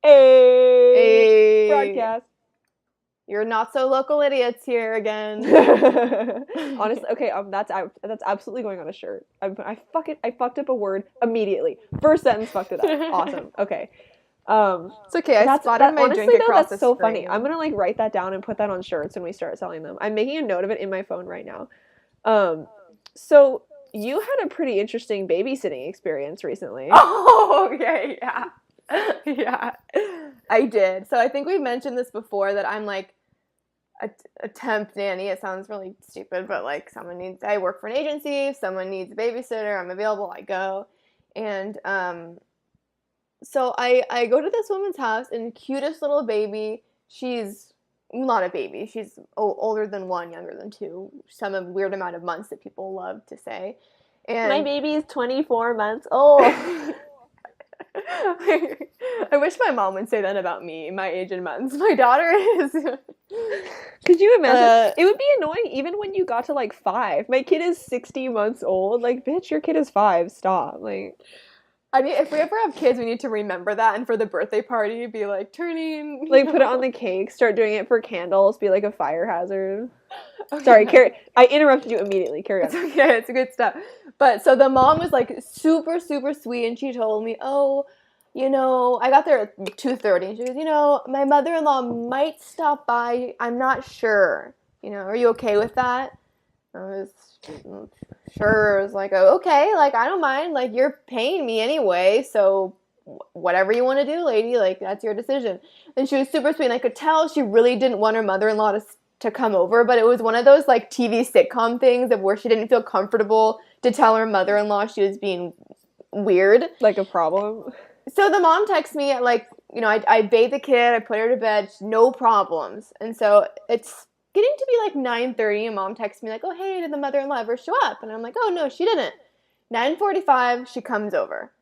Hey, broadcast. You're not so local idiots here again. Honestly, okay, that's absolutely going on a shirt. I fucked up a word immediately. First sentence fucked it up. Awesome. Okay. It's okay. I spotted my honestly, drink across that's the so screen. funny. I'm gonna like write that down and put that on shirts when we start selling them. I'm making a note of it in my phone right now. So you had a pretty interesting babysitting experience recently. Oh, okay, yeah. Yeah, I did. So I think we mentioned this before that I'm like a temp nanny. It sounds really stupid, but like I work for an agency. If someone needs a babysitter, I'm available, I go. And so I go to this woman's house, and cutest little baby. She's not a baby. She's older than 1, younger than 2. Some weird amount of months that people love to say. And my baby is 24 months old. I wish my mom would say that about me, my age in months. My daughter is. Could you imagine? It would be annoying even when you got to like 5. My kid is 60 months old. Like, bitch, your kid is 5. Stop. Like, I mean, if we ever have kids, we need to remember that, and for the birthday party, be like turning. Like, put it on the cake. Start doing it for candles. Be like a fire hazard. Okay. Sorry, I interrupted you immediately. Carry on. It's okay. It's good stuff. But so the mom was like super, super sweet, and she told me, oh, I got there at 2:30, and she goes, my mother-in-law might stop by. I'm not sure. Are you okay with that? I was sure. I was like, oh, okay, like, I don't mind. Like, you're paying me anyway, so whatever you want to do, lady, like, that's your decision. And she was super sweet, and I could tell she really didn't want her mother-in-law to come over, but it was one of those like TV sitcom things of where she didn't feel comfortable to tell her mother-in-law she was being weird. Like a problem. So the mom texts me at like, I bathed the kid, I put her to bed, no problems. And so it's getting to be like 9:30, and mom texts me like, oh, hey, did the mother-in-law ever show up? And I'm like, oh, no, she didn't. 9:45, she comes over.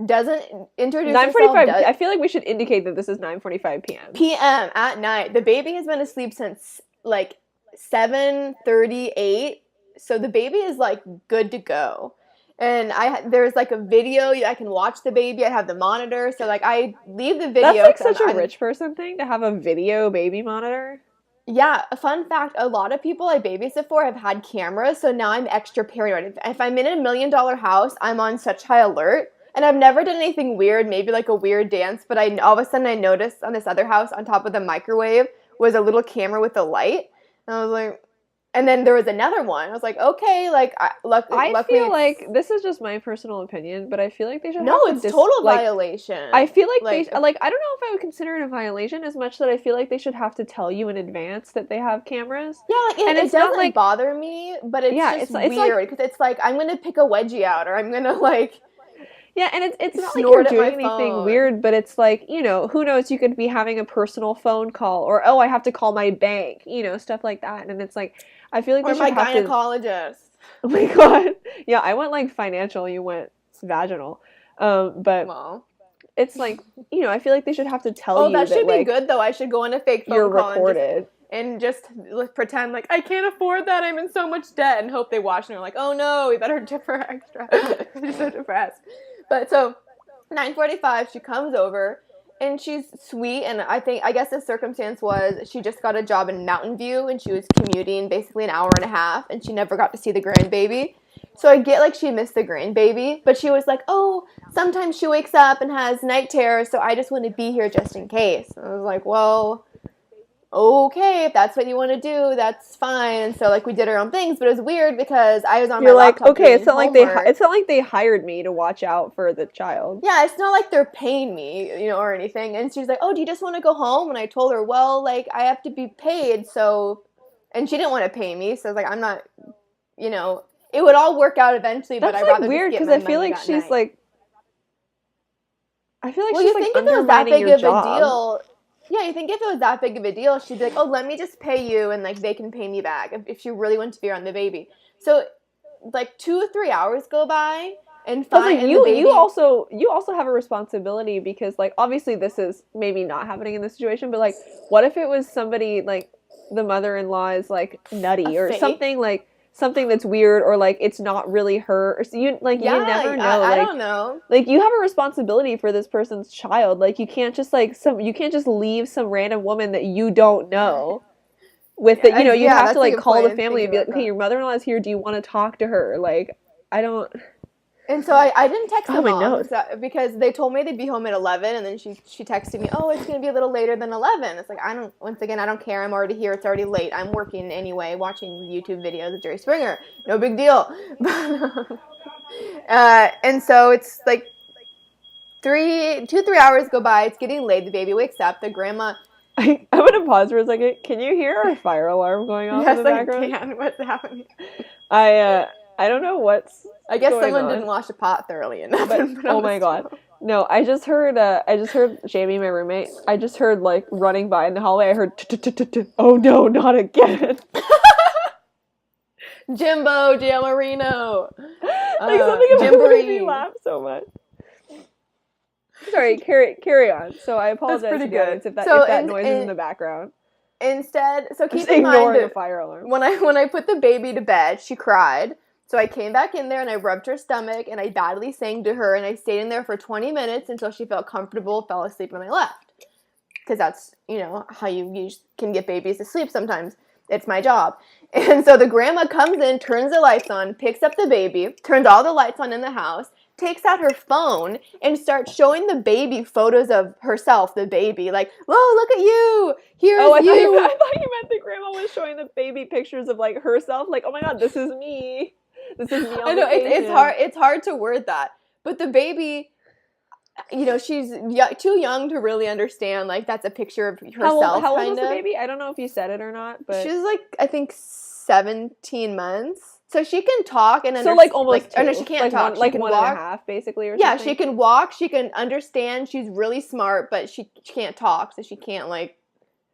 Doesn't introduce 9:45. herself. I feel like we should indicate that this is 9:45 p.m. p.m. at night. The baby has been asleep since like 7:38, so the baby is like good to go. And there's like a video I can watch the baby. I have the monitor, so like I leave the video. That's like such a rich person thing to have a video baby monitor. Yeah, a fun fact, a lot of people I babysit for have had cameras, so now I'm extra paranoid. If I'm in a $1 million house, I'm on such high alert. And I've never done anything weird, maybe like a weird dance, but all of a sudden I noticed on this other house on top of the microwave was a little camera with a light. And I was like, and then there was another one. I was like, okay, like, luckily. I feel like, this is just my personal opinion, but I feel like they should No, it's total violation. I feel like they, I don't know if I would consider it a violation as much that I feel like they should have to tell you in advance that they have cameras. Yeah, like, and it doesn't like bother me, but it's just weird, because it's like, I'm going to pick a wedgie out, or I'm going to like... Yeah, and it's not like you're doing anything weird, but it's like, who knows, you could be having a personal phone call, or, oh, I have to call my bank, stuff like that. And it's like, I feel like they should have my gynecologist. Oh my god. Yeah, I went like financial, you went vaginal. But well, it's like, I feel like they should have to tell you that should be like, good, though. I should go on a fake phone you're call recorded. and just pretend like, I can't afford that, I'm in so much debt, and hope they watch and they're like, oh no, we better tip her extra. I'm so depressed. But so 9:45, she comes over, and she's sweet, and I guess the circumstance was she just got a job in Mountain View, and she was commuting basically an hour and a half, and she never got to see the grandbaby. So I get like she missed the grandbaby, but she was like, oh, sometimes she wakes up and has night terrors, so I just want to be here just in case. And I was like, well, okay, if that's what you want to do, that's fine. And so like we did our own things, but it was weird because I was on my laptop. Okay, it's not like they hired me to watch out for the child. Yeah, it's not like they're paying me, or anything. And she's like, oh, do you just want to go home? And I told her, well, like, I have to be paid, so, and she didn't want to pay me, so I was like, I'm not, it would all work out eventually. That's but I'd like rather weird, because I feel like she's like, well, you think if it was that big of a deal. Yeah, you think if it was that big of a deal, she'd be like, oh, let me just pay you, and like they can pay me back if she really wanted to be around the baby. So like 2 or 3 hours go by, and fine. Like, you also have a responsibility, because like obviously this is maybe not happening in this situation, but like what if it was somebody like the mother-in-law is like nutty or something, like something that's weird or like it's not really her. Or so you never know. I don't know. Like you have a responsibility for this person's child. Like you can't just leave some random woman that you don't know with it. You know, you have to like call the family and be like, okay, your mother-in-law is here. Do you want to talk to her? Like I don't. And so I didn't text the mom because they told me they'd be home at 11, and then she texted me, oh, it's going to be a little later than 11. It's like, I don't care. I'm already here. It's already late. I'm working anyway, watching YouTube videos of Jerry Springer. No big deal. And so it's like 3 hours go by. It's getting late. The baby wakes up. The grandma... I'm going to pause for a second. Can you hear our fire alarm going off in the background? Yes, I can. What's happening? I don't know what's I guess someone didn't wash a pot thoroughly enough. But, oh my god. No, I just heard Jamie, my roommate, I just heard like running by in the hallway, I heard oh no, not again. Jimbo Jamorino. Like something about made me laugh so much. Sorry, carry on. So I apologize to you if that noise is in the background. Instead, so keep in mind the fire alarm. When I put the baby to bed, she cried. So I came back in there and I rubbed her stomach and I badly sang to her and I stayed in there for 20 minutes until she felt comfortable, fell asleep, and I left. Because that's, how you can get babies to sleep sometimes. It's my job. And so the grandma comes in, turns the lights on, picks up the baby, turns all the lights on in the house, takes out her phone and starts showing the baby photos of herself, the baby. Like, whoa, look at you. Here's you. I thought you meant the grandma was showing the baby pictures of like herself. Like, oh my god, this is me. This is me. I know it's hard to word that, but the baby, she's too young to really understand. Like that's a picture of herself. How old is the baby? I don't know if you said it or not, but she's like I think 17 months, so she can talk and so like almost. No, she can't talk. Like she can one walk. And a half, basically, or yeah, something. she can walk. She can understand. She's really smart, but she can't talk, so she can't like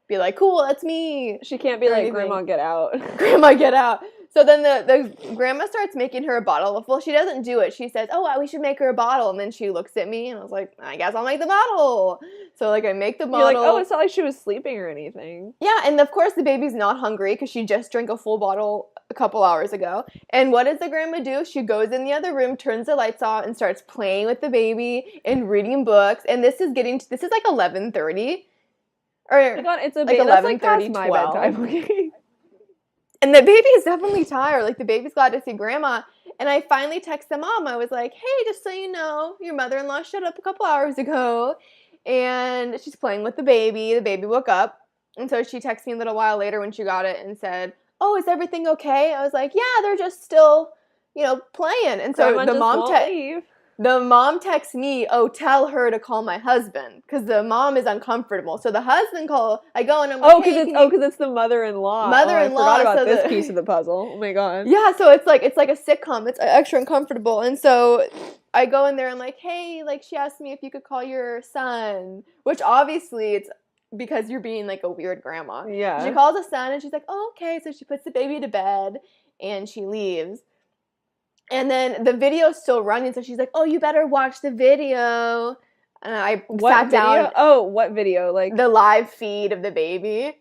be like, cool, that's me. She can't be like, Grandma, get out. Grandma, get out. So then the grandma starts making her a bottle. Well, she doesn't do it. She says, oh, we should make her a bottle. And then she looks at me and I was like, I guess I'll make the bottle. So like I make the bottle. You're like, oh, it's not like she was sleeping or anything. Yeah, and of course the baby's not hungry because she just drank a full bottle a couple hours ago. And what does the grandma do? She goes in the other room, turns the lights off, and starts playing with the baby and reading books. And this is like 11:30. Or oh my god, it's a baby. Like 11:30, my bedtime. Okay. And the baby is definitely tired. Like, the baby's glad to see grandma. And I finally text the mom. I was like, hey, just so you know, your mother-in-law showed up a couple hours ago. And she's playing with the baby. The baby woke up. And so she texted me a little while later when she got it and said, oh, is everything okay? I was like, yeah, they're just still, playing. And so the mom texts me, oh, tell her to call my husband because the mom is uncomfortable. So the husband I go and I'm like, because it's the mother-in-law. Mother-in-law. I forgot about this piece of the puzzle. Oh my god. Yeah, so it's like a sitcom. It's extra uncomfortable. And so I go in there and I'm like, hey, like she asked me if you could call your son, which obviously it's because you're being like a weird grandma. Yeah. She calls the son and she's like, oh, okay. So she puts the baby to bed and she leaves. And then the video's still running, so she's like, oh, you better watch the video. And I sat down. Oh, what video? Like the live feed of the baby.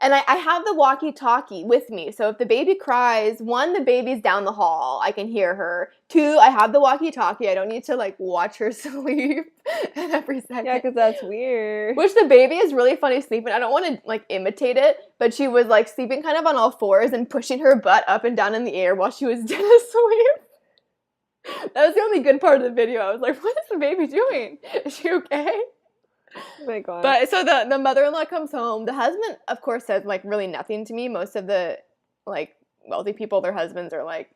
And I have the walkie-talkie with me. So if the baby cries, 1, the baby's down the hall. I can hear her. 2, I have the walkie-talkie. I don't need to, like, watch her sleep every second. Yeah, because that's weird. Which the baby is really funny sleeping. I don't want to, like, imitate it. But she was, like, sleeping kind of on all fours and pushing her butt up and down in the air while she was dead asleep. That was the only good part of the video. I was like, what is the baby doing? Is she okay? Oh my god. But so the mother-in-law comes home. The husband, of course, says like really nothing to me. Most of the like wealthy people, their husbands are like,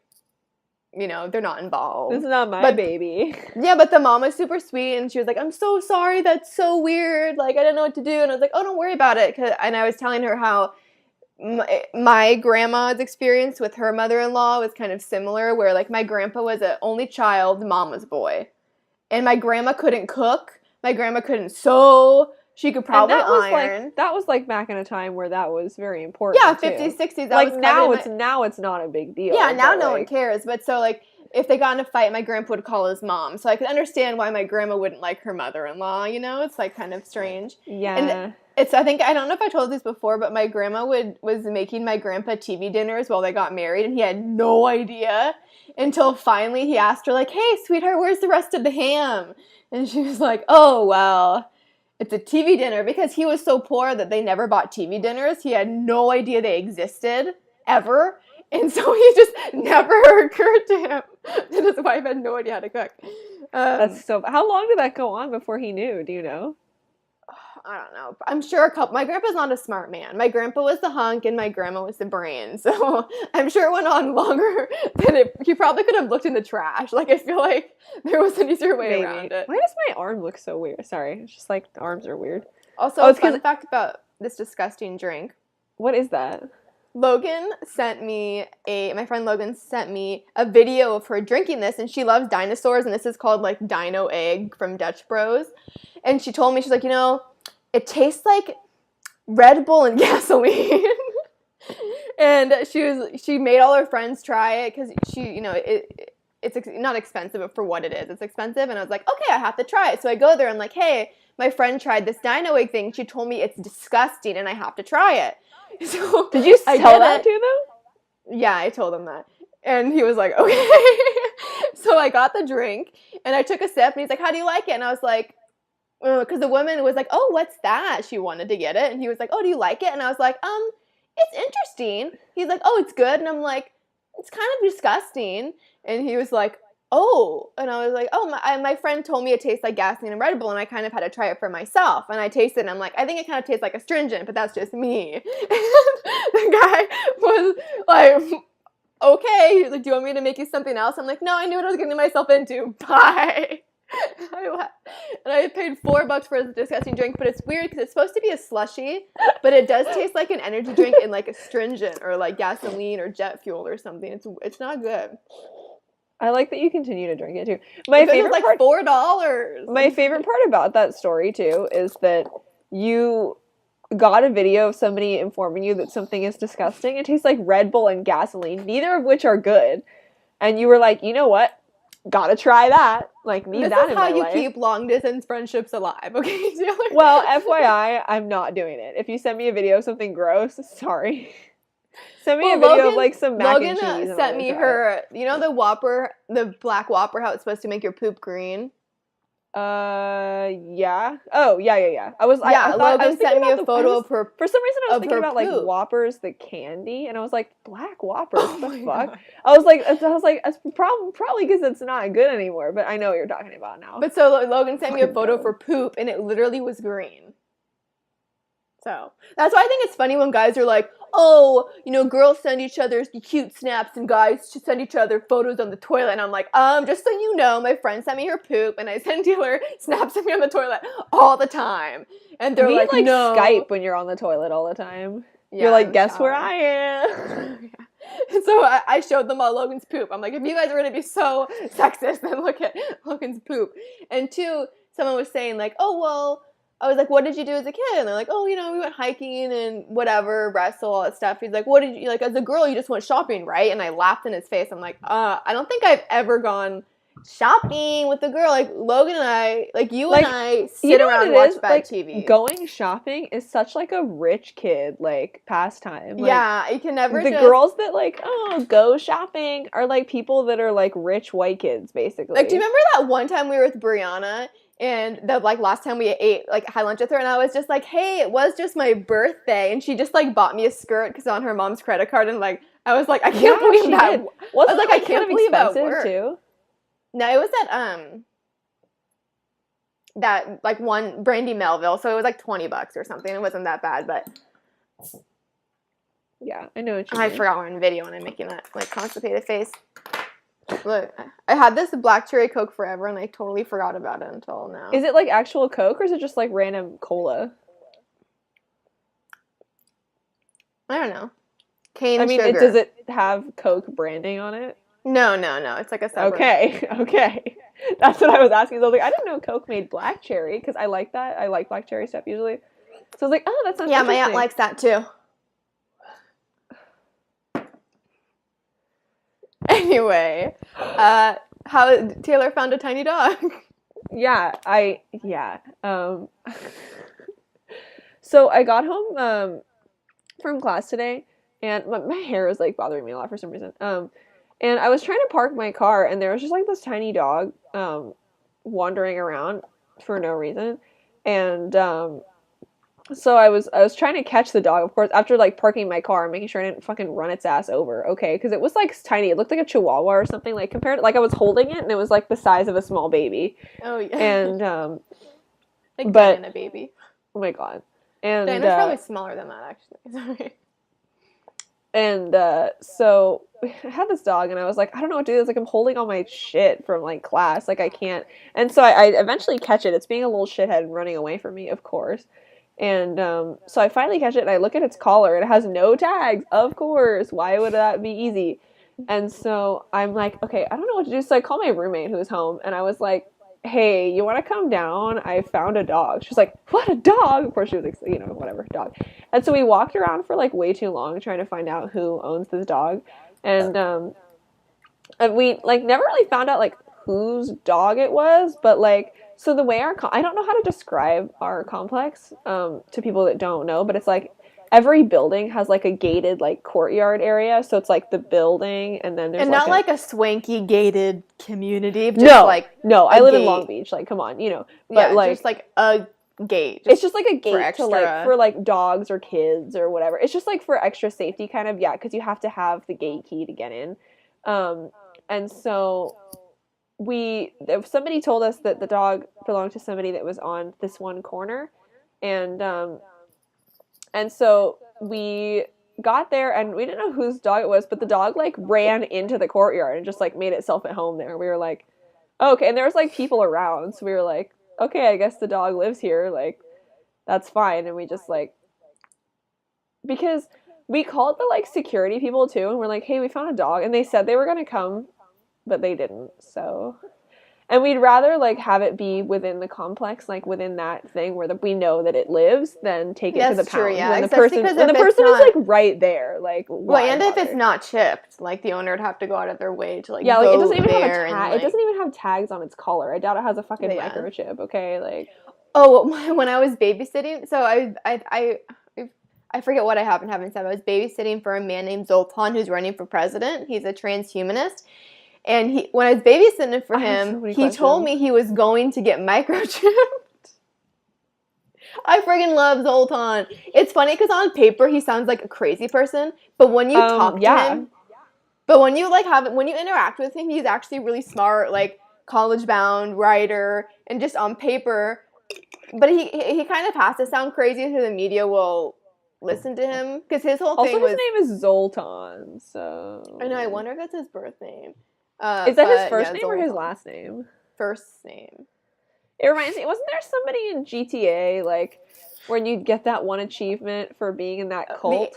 they're not involved. This is not my baby. Yeah, but the mom was super sweet and she was like, I'm so sorry. That's so weird. Like, I didn't know what to do. And I was like, oh, don't worry about it. And I was telling her how my grandma's experience with her mother-in-law was kind of similar, where like my grandpa was an only child, mama's boy. And my grandma couldn't cook. My grandma couldn't sew. She could probably iron. That was like back in a time where that was very important. Yeah, 50s, 60s. Like now it's not a big deal. Yeah, now no one cares. But so like if they got in a fight, my grandpa would call his mom. So I could understand why my grandma wouldn't like her mother-in-law, you know? It's like kind of strange. Yeah. And I don't know if I told this before, but my grandma was making my grandpa TV dinners while they got married, and he had no idea until finally he asked her, like, hey, sweetheart, where's the rest of the ham? And she was like, oh, well, it's a TV dinner, because he was so poor that they never bought TV dinners. He had no idea they existed, ever. And so he just never occurred to him that his wife had no idea how to cook. That's so... How long did that go on before he knew? Do you know? I don't know. I'm sure my grandpa's not a smart man. My grandpa was the hunk and my grandma was the brain. So I'm sure it went on longer than he probably could have looked in the trash. Like, I feel like there was an easier way around it. Why does my arm look so weird? Sorry. It's just like the arms are weird. Also, fun fact about this disgusting drink. What is that? My friend Logan sent me a video of her drinking this, and she loves dinosaurs, and this is called, like, Dino Egg from Dutch Bros. And she told me, she's like, you know, it tastes like Red Bull and gasoline. And she made all her friends try it, because it's not expensive, but for what it is, it's expensive. And I was like, okay, I have to try it. So I go there, and I'm like, hey, my friend tried this Dino Egg thing. She told me it's disgusting, and I have to try it. So did you tell that to them? Yeah, I told him that. And he was like, okay. So I got the drink, and I took a sip, and he's like, how do you like it? And I was like, because the woman was like, oh, what's that? She wanted to get it. And he was like, oh, do you like it? And I was like, it's interesting. He's like, oh, it's good. And I'm like, it's kind of disgusting. And he was like, oh. And I was like, oh, my friend told me it tastes like gasoline and Red Bull, and I kind of had to try it for myself. And I tasted it, and I'm like, I think it kind of tastes like astringent, but that's just me. And the guy was like, okay. He was like, do you want me to make you something else? I'm like, no, I knew what I was getting myself into. Bye. I left. And I paid $4 for this disgusting drink, but it's weird because it's supposed to be a slushie, but it does taste like an energy drink and like astringent or like gasoline or jet fuel or something. It's not good. I like that you continue to drink it too. My favorite like part, $4. My favorite part about that story too is that you got a video of somebody informing you that something is disgusting. It tastes like Red Bull and gasoline, neither of which are good. And you were like, you know what? Gotta try that. Like, need that in my life. This is how you keep long-distance friendships alive, okay, Taylor? Well, FYI, I'm not doing it. If you send me a video of something gross, sorry. Send me a video of, like, some mac and cheese. Logan sent me her, you know the Whopper, the black Whopper, how it's supposed to make your poop green? Yeah. Oh, yeah. Logan sent me a photo of her. For some reason, I was thinking about poop. Like Whoppers, the candy, and I was like, black Whoppers, what the fuck? God. I was like, it's probably because it's not good anymore. But I know what you're talking about now. But so Logan sent me a photo of her poop, and it literally was green. So that's why I think it's funny when guys are like, oh, you know, girls send each other cute snaps and guys should send each other photos on the toilet. And I'm like, just so you know, my friend sent me her poop and I send her snaps of me on the toilet all the time. And they're like, no. Skype when you're on the toilet all the time. Yeah, you're like, guess where I am. And so I showed them all Logan's poop. I'm like, if you guys are going to be so sexist, then look at Logan's poop. And two, someone was saying like, oh, well, I was like, what did you do as a kid? And they're like, oh, you know, we went hiking and whatever, wrestle, all that stuff. He's like, what did you, like, as a girl, you just went shopping, right? And I laughed in his face. I'm like, I don't think I've ever gone shopping with a girl. Like, Logan and I, like, you and I sit around and watch bad TV. Going shopping is such, like, a rich kid, like, pastime. Like, yeah, you can never The girls that, like, go shopping are, like, people that are, like, rich white kids, basically. Like, do you remember that one time we were with Brianna? And the, like, last time we ate, like, had lunch with her, and I was just like, hey, it was just my birthday. And she just, like, bought me a skirt because on her mom's credit card. And, like, I was like, I can't believe that. I was like, I can't believe that worked. Too? No, it was that, like, one, Brandy Melville. So it was, like, $20 or something. It wasn't that bad, but. Yeah, I know what you mean. I forgot we're in video and I'm making that, like, constipated face. Look, I had this black cherry Coke forever, and I totally forgot about it until now. Is it, like, actual Coke, or is it just, like, random cola? I don't know. Cane sugar. Does it have Coke branding on it? No. It's, like, a separate. Okay. That's what I was asking. So I was like, I didn't know Coke made black cherry, because I like that. I like black cherry stuff, usually. So I was like, oh, that sounds interesting. Yeah, my aunt likes that, too. Anyway, how Taylor found a tiny dog. So I got home from class today, and my hair is like bothering me a lot for some reason. And I was trying to park my car, and there was just like this tiny dog wandering around for no reason, and so I was trying to catch the dog, of course, after like parking my car and making sure I didn't fucking run its ass over, okay? Because it was like tiny. It looked like a chihuahua or something. Like compared, like I was holding it and it was like the size of a small baby. Oh yeah. And like Diana baby. Oh my god. And Diana's probably smaller than that actually. Sorry. And so I had this dog, and I was like, I don't know what to do. It's like I'm holding all my shit from like class, like I can't. And so I eventually catch it. It's being a little shithead and running away from me, of course. And so I finally catch it, and I look at its collar, and it has no tags, of course. Why would that be easy? And so I'm like, okay, I don't know what to do. So I call my roommate who was home, and I was like, hey, you want to come down? I found a dog. She's like, what, a dog? Of course she was like, you know, whatever, dog. And so we walked around for like way too long trying to find out who owns this dog. And we like never really found out like whose dog it was, but like, so the way I don't know how to describe our complex to people that don't know, but it's like every building has like a gated like courtyard area, so it's like the building and then there's and like not like a swanky gated community. Just no, like no, I live in Long Beach. Like, come on, you know. But yeah, like just like a gate. It's just like a gate to like for like dogs or kids or whatever. It's just like for extra safety, kind of. Yeah, because you have to have the gate key to get in. And so somebody told us that the dog belonged to somebody that was on this one corner, and so we got there and we didn't know whose dog it was, but the dog like ran into the courtyard and just like made itself at home there. We were like, oh, okay, and there was like people around, so we were like, okay, I guess the dog lives here, like that's fine. And we just like, because we called the like security people too, and we're like, hey, we found a dog, and they said they were gonna come, but they didn't. So, and we'd rather like have it be within the complex, like within that thing where we know that it lives, than take it to the pound. True, yeah. When the person is like right there, like well, and if it's not chipped, like the owner would have to go out of their way to like yeah, like go it doesn't even have like, it doesn't even have tags on its collar. I doubt it has a fucking microchip. Okay, like when I was babysitting, so I forget what I happened having said. I was babysitting for a man named Zoltan who's running for president. He's a transhumanist. And when I was babysitting for him, he told me he was going to get microchipped. I friggin' love Zoltan. It's funny because on paper he sounds like a crazy person, but when you talk to him, but when you when you interact with him, he's actually really smart, like college-bound writer, and just on paper. But he kind of has to sound crazy so the media will listen to him because his whole thing was. Also, his name is Zoltan, so. I know. I wonder if that's his birth name. Is that his first name or his last name? First name. It reminds me, wasn't there somebody in GTA, like, when you'd get that one achievement for being in that cult?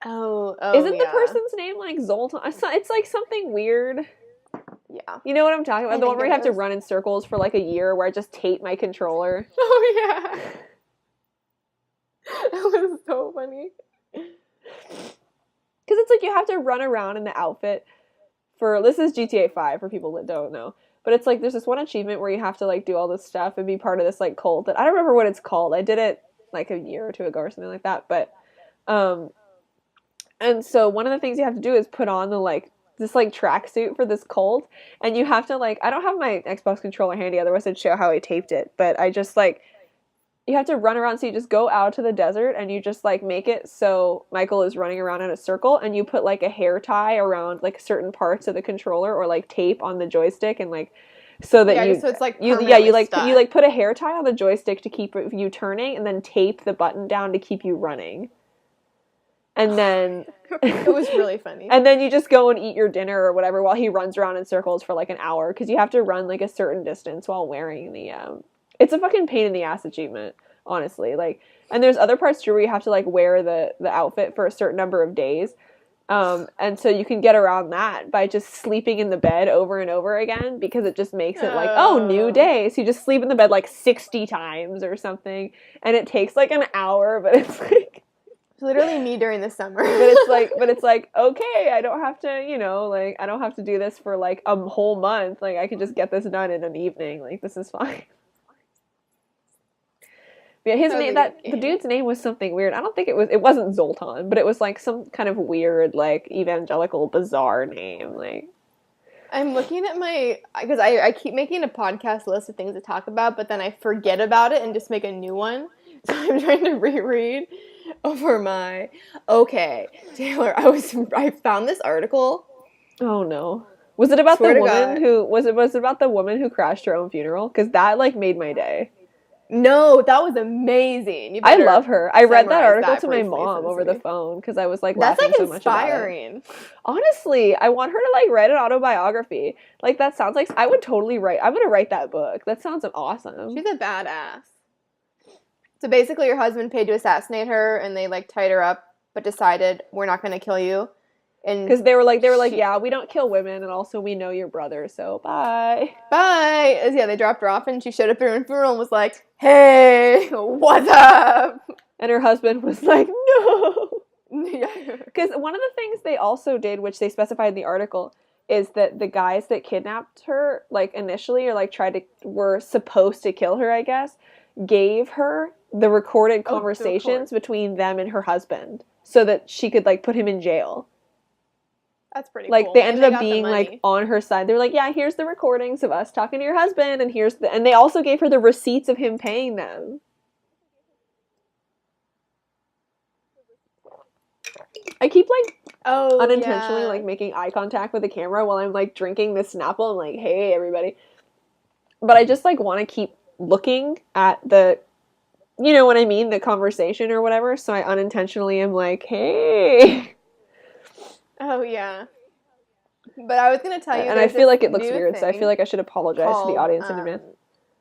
Isn't the person's name, like, Zoltan? It's like something weird. Yeah. You know what I'm talking about? The one where you have to run in circles for, like, a year, where I just tape my controller. Oh, yeah. That was so funny. Because it's like you have to run around in the outfit this is GTA 5 for people that don't know. But it's like there's this one achievement where you have to like do all this stuff and be part of this like cult that I don't remember what it's called. I did it like a year or two ago or something like that. But and so one of the things you have to do is put on this like tracksuit for this cult, and you have to like I don't have my Xbox controller handy, otherwise I'd show how I taped it. But I just like you have to run around, so you just go out to the desert and you just like make it so Michael is running around in a circle, and you put like a hair tie around like certain parts of the controller or like tape on the joystick, and like so that so it's like you put a hair tie on the joystick to keep you turning, and then tape the button down to keep you running. And then it was really funny. And then you just go and eat your dinner or whatever while he runs around in circles for like an hour, because you have to run like a certain distance while wearing the it's a fucking pain in the ass achievement, honestly. Like, and there's other parts too where you have to like wear the outfit for a certain number of days. And so you can get around that by just sleeping in the bed over and over again, because it just makes it like, oh, new day. So you just sleep in the bed like 60 times or something, and it takes like an hour, but it's like It's literally me during the summer. but it's like, okay, I don't have to, like, I don't have to do this for like a whole month. Like, I can just get this done in an evening. Like, this is fine. Yeah, his name, the dude's name was something weird. I don't think it wasn't Zoltan, but it was like some kind of weird, like, evangelical, bizarre name. Like, I'm looking at because I keep making a podcast list of things to talk about, but then I forget about it and just make a new one. So I'm trying to reread over okay, Taylor, I found this article. Oh no. Was it about the woman was it about the woman who crashed her own funeral? Because that, like, made my day. No, that was amazing. I love her. I read that article to my mom over the phone because I was like laughing so much about it. That's, like, inspiring. Honestly, I want her to, like, write an autobiography. Like, that sounds like I would totally write. I'm gonna write that book. That sounds awesome. She's a badass. So basically, her husband paid to assassinate her, and they, like, tied her up, but decided, we're not going to kill you. And because they were like, yeah, we don't kill women, and also we know your brother, so bye. Bye. Yeah, they dropped her off, and she showed up at her funeral and was like, hey, what's up? And her husband was like, no. Because one of the things they also did, which they specified in the article, is that the guys that kidnapped her, like, initially, or, like, were supposed to kill her, I guess, gave her the recorded conversations between them and her husband so that she could, like, put him in jail. That's pretty like, cool. They ended up being, like, on her side. They were like, yeah, here's the recordings of us talking to your husband, and and they also gave her the receipts of him paying them. I keep, like, unintentionally, like, making eye contact with the camera while I'm, like, drinking this Snapple. I'm like, hey, everybody. But I just, like, want to keep looking at the, you know what I mean, the conversation or whatever, so I unintentionally am like, hey. Oh, yeah. But I was going to tell you, and I feel like it looks weird, so I feel like I should apologize to the audience in advance.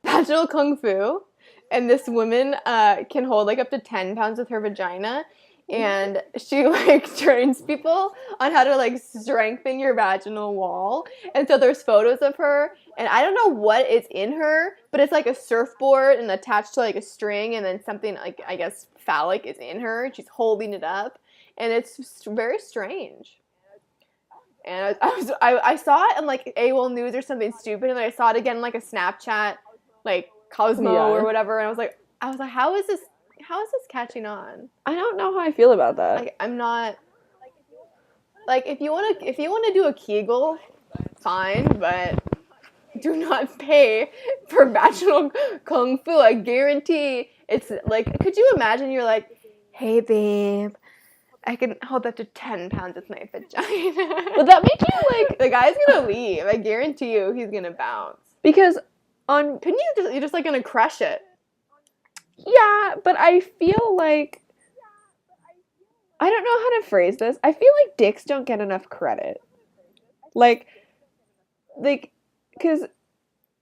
Vaginal Kung Fu, and this woman can hold, like, up to 10 pounds with her vagina, and she, like, trains people on how to, like, strengthen your vaginal wall. And so there's photos of her, and I don't know what is in her, but it's like a surfboard and attached to, like, a string, and then something, like, I guess phallic is in her, and she's holding it up, and it's very strange. And I saw it in, like, AWOL News or something stupid, and then I saw it again in, like, a Snapchat, like, Cosmo or whatever, and I was like, how is this catching on? I don't know how I feel about that. Like, I'm not, like, if you want to do a Kegel, fine, but do not pay for vaginal Kung Fu. I guarantee it's, like, could you imagine you're like, hey, babe, I can hold up to 10 pounds with my vagina. Would that make you, like... The guy's gonna leave. I guarantee you he's gonna bounce. Because you're just, like, gonna crush it. Yeah, but I feel like... I don't know how to phrase this. I feel like dicks don't get enough credit. Like, because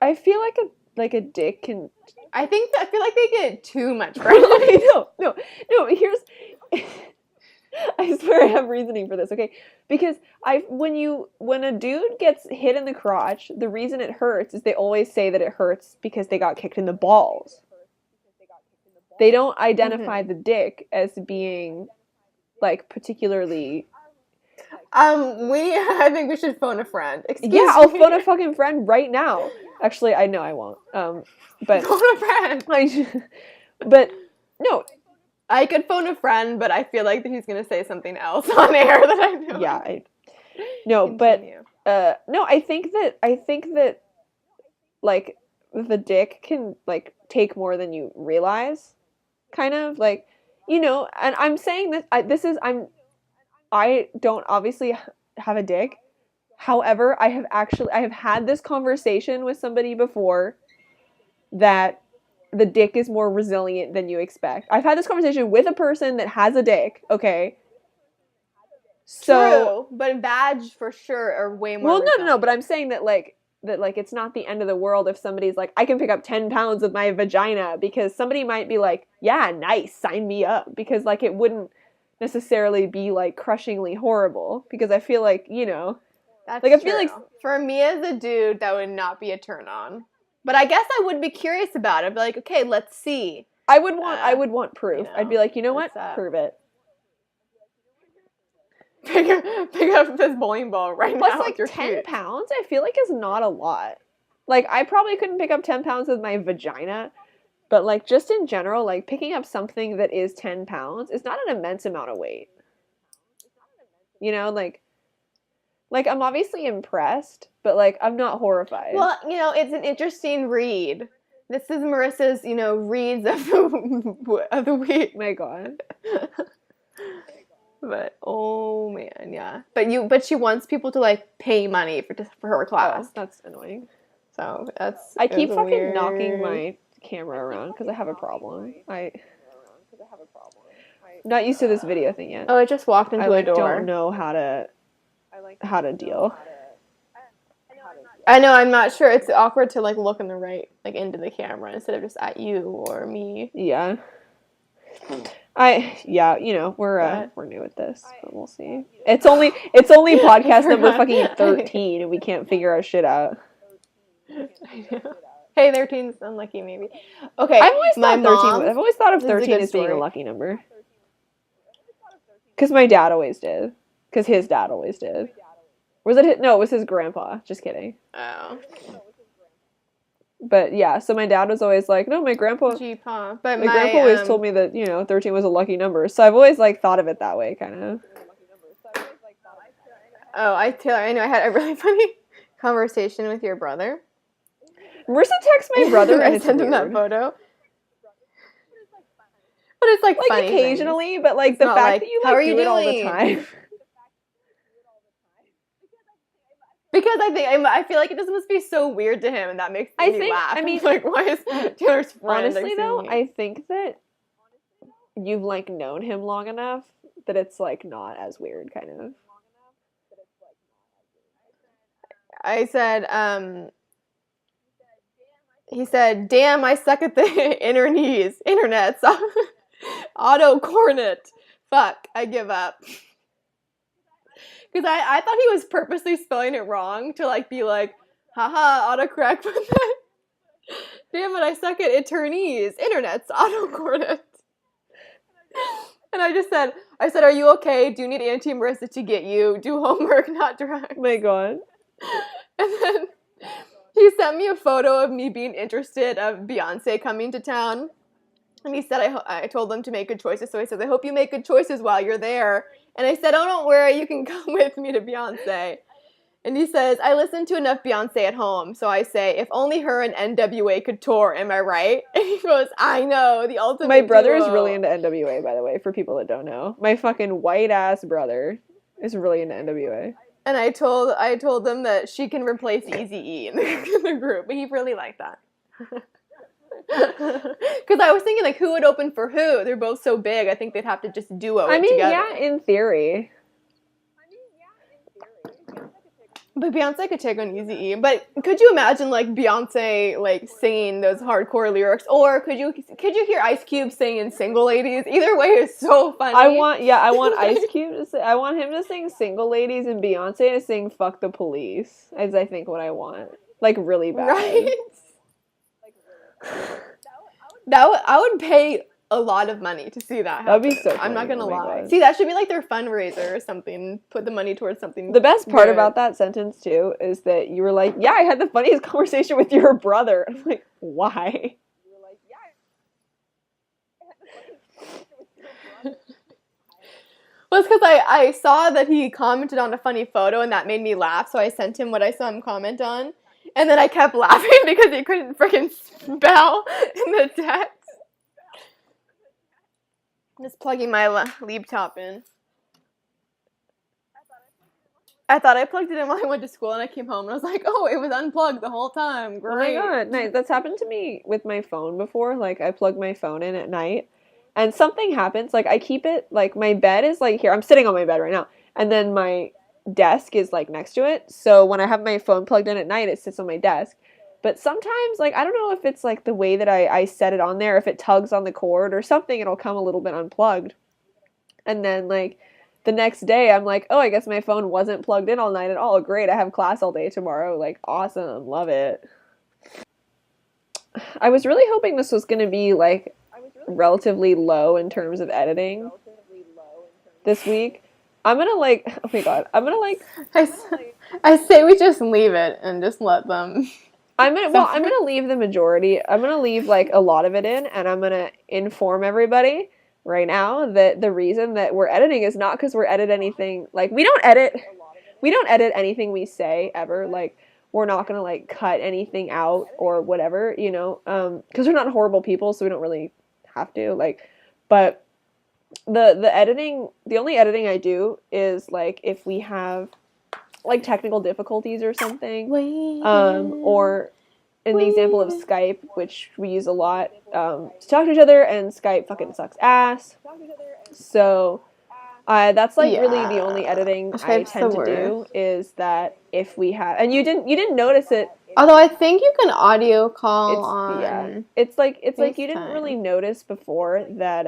I feel like a dick can... I feel like they get too much credit. No, here's... I swear I have reasoning for this, okay? Because when a dude gets hit in the crotch, the reason it hurts is they always say that it hurts because they got kicked in the balls. They don't identify the dick as being, like, particularly... I think we should phone a friend. Excuse me. I'll phone a fucking friend right now. Actually, I know I won't. But... Phone a friend! But, no... I could phone a friend, but I feel like he's going to say something else on air that I feel like. No, but, no, I think that, like, the dick can, like, take more than you realize, kind of, like, you know, and I'm saying that, I don't obviously have a dick, however, I have had this conversation with somebody before that the dick is more resilient than you expect. I've had this conversation with a person that has a dick, okay? So, true, but badge for sure are way more resilient. No, but I'm saying that, like, it's not the end of the world if somebody's like, I can pick up 10 pounds with my vagina, because somebody might be like, yeah, nice, sign me up, because, like, it wouldn't necessarily be, like, crushingly horrible, because I feel like, you know... That's like, I feel like... For me as a dude, that would not be a turn on. But I guess I would be curious about it. I'd be like, okay, let's see. I would want proof. You know, I'd be like, you know what? Prove it. pick up this bowling ball right Plus, now. like, with your 10 feet. pounds, I feel like is not a lot. Like, I probably couldn't pick up 10 pounds with my vagina, but, like, just in general, like, picking up something that is 10 pounds is not an immense amount of weight. You know, like I'm obviously impressed, but, like, I'm not horrified. Well, you know, it's an interesting read. This is Marissa's, you know, reads of the week. My God. But oh man, yeah. But she wants people to like pay money for her class. Oh, that's annoying. So that's. I keep fucking knocking my camera around because I have a problem. I'm not used to this video thing yet. Oh, it just walked into a door. I don't know how to deal. I know, I'm not sure. It's awkward to like look in the right, like into the camera instead of just at you or me. Yeah. You know, we're new at this, but we'll see. It's only podcast number fucking 13 and we can't figure our shit out. Hey, 13's unlucky maybe. Okay. I've always thought of 13 as being a lucky number. Cuz my dad always did. Cuz his dad always did. It was his grandpa. Just kidding. Oh. But yeah, so my dad was always like, no, my grandpa always told me that, you know, 13 was a lucky number. So I've always like thought of it that way, kind of. Oh, Taylor, I know I had a really funny conversation with your brother. Marissa texts my brother and I sent him that photo. But it's like funny occasionally, things. But like it's the fact like, that you like do it all the time. Because I feel like it just must be so weird to him, and that makes me laugh. I mean, like, why is Taylor's friend? Honestly, though, I think that you've like known him long enough that it's like not as weird, kind of. I said, he said, "Damn, I suck at the internet, auto cornet. Fuck, I give up." Because I thought he was purposely spelling it wrong to like be like, haha, autocorrect. But then, damn it, I suck at attorneys. Internet's autocorrect. And I said, are you okay? Do you need Auntie Marissa to get you? Do homework, not drugs. Oh my God. And then he sent me a photo of me being interested of Beyonce coming to town. And he said, I told them to make good choices. So he said, I hope you make good choices while you're there. And I said, oh, don't worry, you can come with me to Beyonce. And he says, I listen to enough Beyonce at home. So I say, if only her and NWA could tour, am I right? And he goes, I know, the ultimate My brother duo. is really into NWA, by the way, for people that don't know. My fucking white-ass brother is really into NWA. And I told them that she can replace Eazy-E in the group. But he really liked that. Because I was thinking, like, who would open for who? They're both so big. I think they'd have to just duo it together. Yeah, in theory. But Beyonce could take on Eazy-E. But could you imagine, like, Beyonce, like, singing those hardcore lyrics? Or could you hear Ice Cube singing Single Ladies? Either way is so funny. I want Ice Cube to say, I want him to sing Single Ladies and Beyonce to sing Fuck the Police, is I think what I want. Like, really bad. Right? I would pay a lot of money to see that happen. That'd be so funny. I'm not gonna lie. God. See, that should be like their fundraiser or something. Put the money towards something. The best part about that sentence too is that you were like, yeah, I had the funniest conversation with your brother. I'm like, why? Well, it's because I saw that he commented on a funny photo and that made me laugh, so I sent him what I saw him comment on. And then I kept laughing because he couldn't freaking spell in the text. I'm just plugging my laptop in. I thought I plugged it in while I went to school and I came home and I was like, oh, it was unplugged the whole time. Great. Oh my God, nice. That's happened to me with my phone before. Like, I plug my phone in at night and something happens. Like, I keep it, like, my bed is like here. I'm sitting on my bed right now. And then my desk is like next to it, so when I have my phone plugged in at night, it sits on my desk. But sometimes, like, I don't know if it's like the way that I set it on there, if it tugs on the cord or something, it'll come a little bit unplugged. And then like the next day I'm like, oh, I guess my phone wasn't plugged in all night at all. Great, I have class all day tomorrow. Like, awesome, love it. I was really hoping this was going to be like relatively low in terms of editing this week. I'm gonna like, oh my god, I'm gonna like, I say we just leave it and just let them. I'm gonna leave the majority. I'm gonna leave like a lot of it in, and I'm gonna inform everybody right now that the reason that we're editing is not because we're editing anything. Like we don't edit anything we say ever. Like we're not gonna like cut anything out or whatever, you know, because we're not horrible people, so we don't really have to. Like, but the editing, the only editing I do is like if we have like technical difficulties or something, or in the example of Skype, which we use a lot to talk to each other, and Skype fucking sucks ass. So that's like really the only editing I tend to do is that if we have, and you didn't notice it. Although I think you can audio call on. Yeah, it's like you didn't really notice before that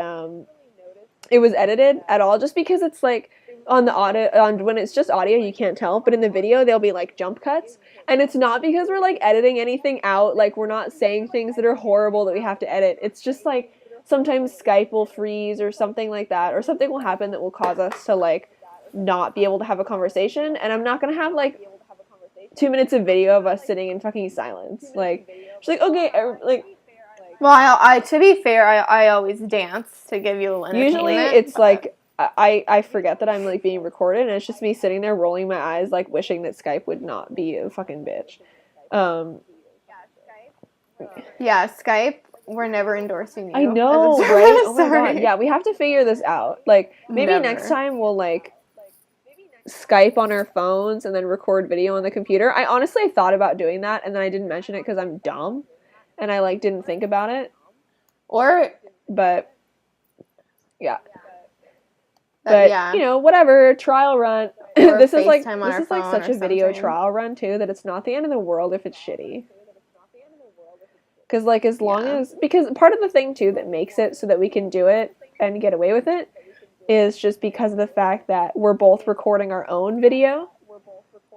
it was edited at all, just because it's like on the audio, when it's just audio you can't tell, but in the video there'll be like jump cuts, and it's not because we're like editing anything out, like we're not saying things that are horrible that we have to edit. It's just like sometimes Skype will freeze or something like that, or something will happen that will cause us to like not be able to have a conversation, and I'm not gonna have like 2 minutes of video of us sitting in fucking silence. Like she's like, okay, like. Well, I to be fair, I always dance to give you a little entertainment. Usually it's like I forget that I'm like being recorded, and it's just me sitting there rolling my eyes, like wishing that Skype would not be a fucking bitch. Yeah, Skype. We're never endorsing you. I know, right? Oh my god. Yeah, we have to figure this out. Like maybe next time we'll like Skype on our phones and then record video on the computer. I honestly thought about doing that, and then I didn't mention it because I'm dumb. And I like didn't think about it, but yeah, you know, whatever, trial run. This is like such a video trial run too, that it's not the end of the world if it's shitty. Because like as long as, because part of the thing too that makes it so that we can do it and get away with it is just because of the fact that we're both recording our own video.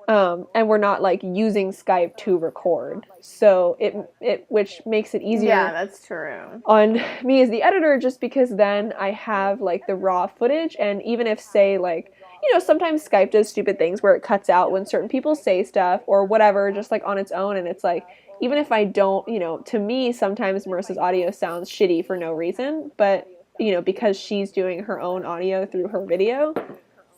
And we're not like using Skype to record, so it which makes it easier. Yeah, that's true. On me as the editor, just because then I have like the raw footage, and even if say like, you know, sometimes Skype does stupid things where it cuts out when certain people say stuff or whatever, just like on its own, and it's like even if I don't, you know, to me sometimes Marissa's audio sounds shitty for no reason, but you know, because she's doing her own audio through her video.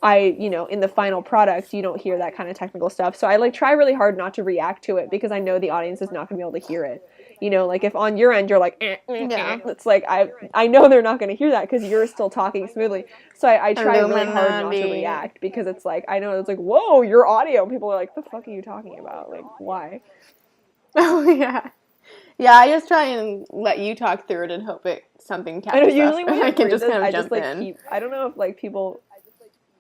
You know, in the final product, you don't hear that kind of technical stuff. So I like try really hard not to react to it because I know the audience is not going to be able to hear it. You know, like if on your end you're like, it's like I know they're not going to hear that because you're still talking smoothly. So I try really hard not to react because it's like I know it's like, whoa, your audio. People are like, the fuck are you talking about? Like, why? Oh yeah, yeah. I just try and let you talk through it and hope something catches I know, usually when I can just kind of jump in. I don't know if like people.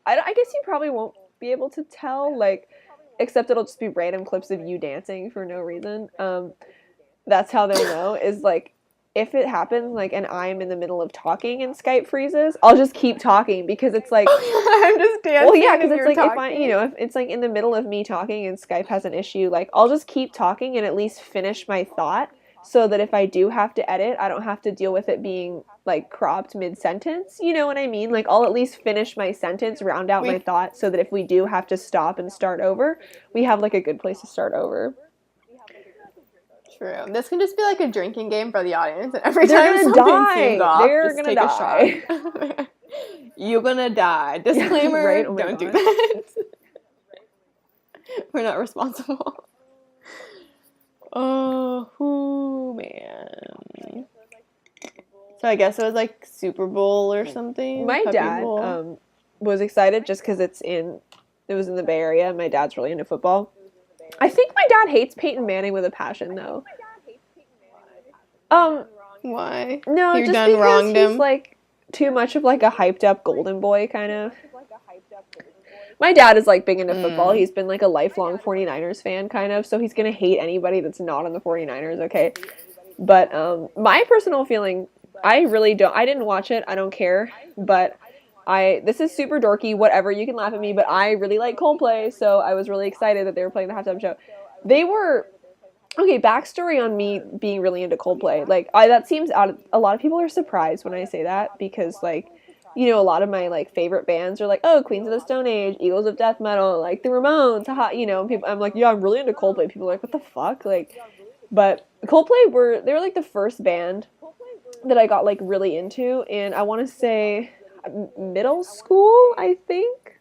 I guess you probably won't be able to tell, like, except it'll just be random clips of you dancing for no reason. That's how they'll know, is, like, if it happens, like, and I'm in the middle of talking and Skype freezes, I'll just keep talking, because it's like... I'm just dancing. Well, yeah, because it's like, talking. If I, you know, if it's, like, in the middle of me talking and Skype has an issue, like, I'll just keep talking and at least finish my thought, so that if I do have to edit, I don't have to deal with it being, like, cropped mid-sentence. You know what I mean? Like, I'll at least finish my sentence, round out my thought, so that if we do have to stop and start over, we have, like, a good place to start over. True. This can just be, like, a drinking game for the audience. And every time something seems off, they're gonna die. A shot. You're gonna die. Disclaimer, right? Oh don't do that. We're not responsible. Oh, man. So I guess it was like Super Bowl or something. My dad was excited just because it was in the Bay Area, and my dad's really into football. I think my dad hates Peyton Manning with a passion, though. Why? No, You're just done because wronged he's him? like too much of like a hyped up golden boy kind of. My dad is, like, big into football. He's been, like, a lifelong 49ers fan, kind of, so he's going to hate anybody that's not on the 49ers, okay? But my personal feeling, I really don't, I didn't watch it, I don't care, but this is super dorky, whatever, you can laugh at me, but I really like Coldplay, so I was really excited that they were playing the halftime show. They were, okay, backstory on me being really into Coldplay, like, that seems a lot of people are surprised when I say that, because, like, you know, a lot of my like favorite bands are like, oh, Queens of the Stone Age, Eagles of Death Metal, like the Ramones, haha, you know, people, I'm like, yeah, I'm really into Coldplay. People are like, what the fuck? Like, but Coldplay they were like the first band that I got like really into, and I want to say middle school, I think.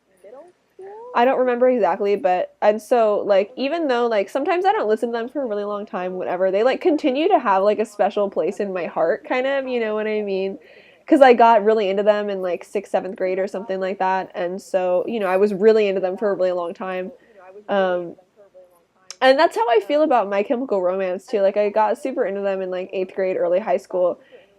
I don't remember exactly, but and so like even though like sometimes I don't listen to them for a really long time, whatever, they like continue to have like a special place in my heart, kind of, you know what I mean? Because I got really into them in like sixth, seventh grade or something like that, and so you know I was really into them for a really long time. Um, and that's how I feel about My Chemical Romance too. Like I got super into them in like eighth grade, early high school,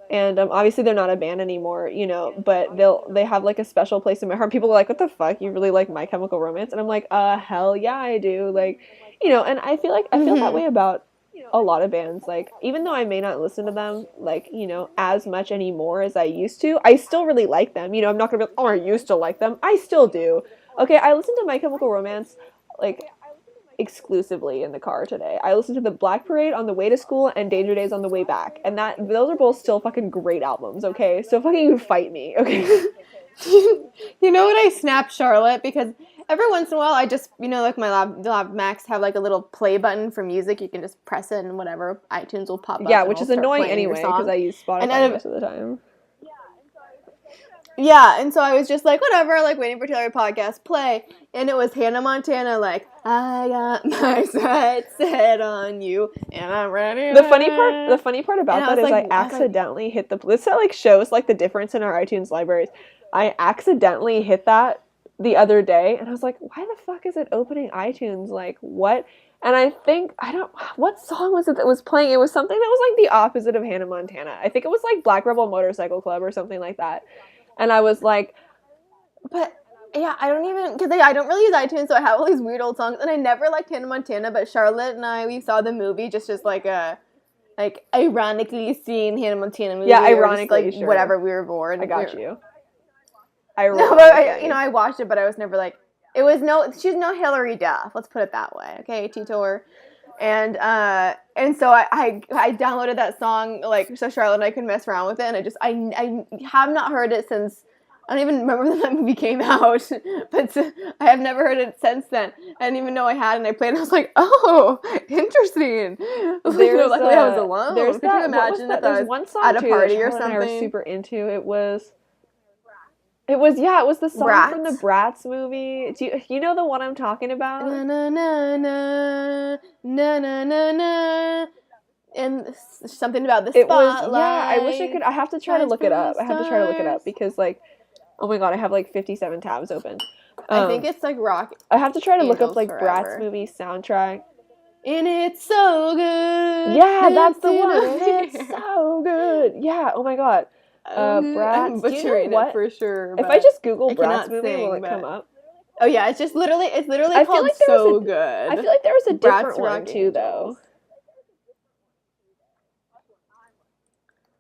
and obviously they're not a band anymore, you know. But they have like a special place in my heart. People are like, "What the fuck? You really like My Chemical Romance?" And I'm like, hell yeah, I do." Like, you know, and I feel like I feel that way about a lot of bands. Like, even though I may not listen to them like you know as much anymore as I used to, I still really like them. You know, I'm not gonna be like, "Oh, I used to like them." I still do. Okay, I listen to My Chemical Romance like exclusively in the car today. I listened to the Black Parade on the way to school and Danger Days on the way back. And those are both still fucking great albums, okay? So fucking fight me, okay? You know what, I snapped Charlotte because every once in a while I just, you know, like my lab Macs have like a little play button for music. You can just press it and whatever, iTunes will pop up. Yeah, which is annoying anyway because I use Spotify most of the time. Yeah, and so I was just like, whatever, like waiting for Taylor podcast play, and it was Hannah Montana, like, I got my sights set on you, and I'm ready. The funny part about that is like, I accidentally hit the. This like shows like the difference in our iTunes libraries. I accidentally hit that the other day, and I was like, why the fuck is it opening iTunes? Like what? And I think what song was it that was playing? It was something that was like the opposite of Hannah Montana. I think it was like Black Rebel Motorcycle Club or something like that. And I was like, but yeah, I don't even, because I don't really use iTunes, so I have all these weird old songs, and I never liked Hannah Montana, but Charlotte and we saw the movie just as like a, like, ironically seeing Hannah Montana movie. Yeah, ironically, just, like, sure. whatever, we were bored. I got you. No, but I watched it, but I was never like, she's no Hillary Duff, let's put it that way, okay, Titor. And so I downloaded that song, like, so Charlotte and I could mess around with it, and I have not heard it since, I don't even remember when that movie came out, but I have never heard it since then. I didn't even know I had, and I played, and I was like, oh, interesting. Luckily I was alone. Could you imagine if I was at a party or something? I was super into. It was the song Bratz? from the Bratz movie. Do you know the one I'm talking about? Na na na na na na na na. And something about the spotlight. I wish I could. I have to try to look it up. Because like, oh my god, I have like 57 tabs open. I think it's like rock. I have to try to look up like Forever. Bratz movie soundtrack. And it's so good. Yeah, that's the one. It's so good. Yeah. Oh my god. Bratz. I'm butchering it for sure. If I just Google Bratz movie, will it come up? Oh yeah, it's literally called So Good. I feel like there was a different one too, though.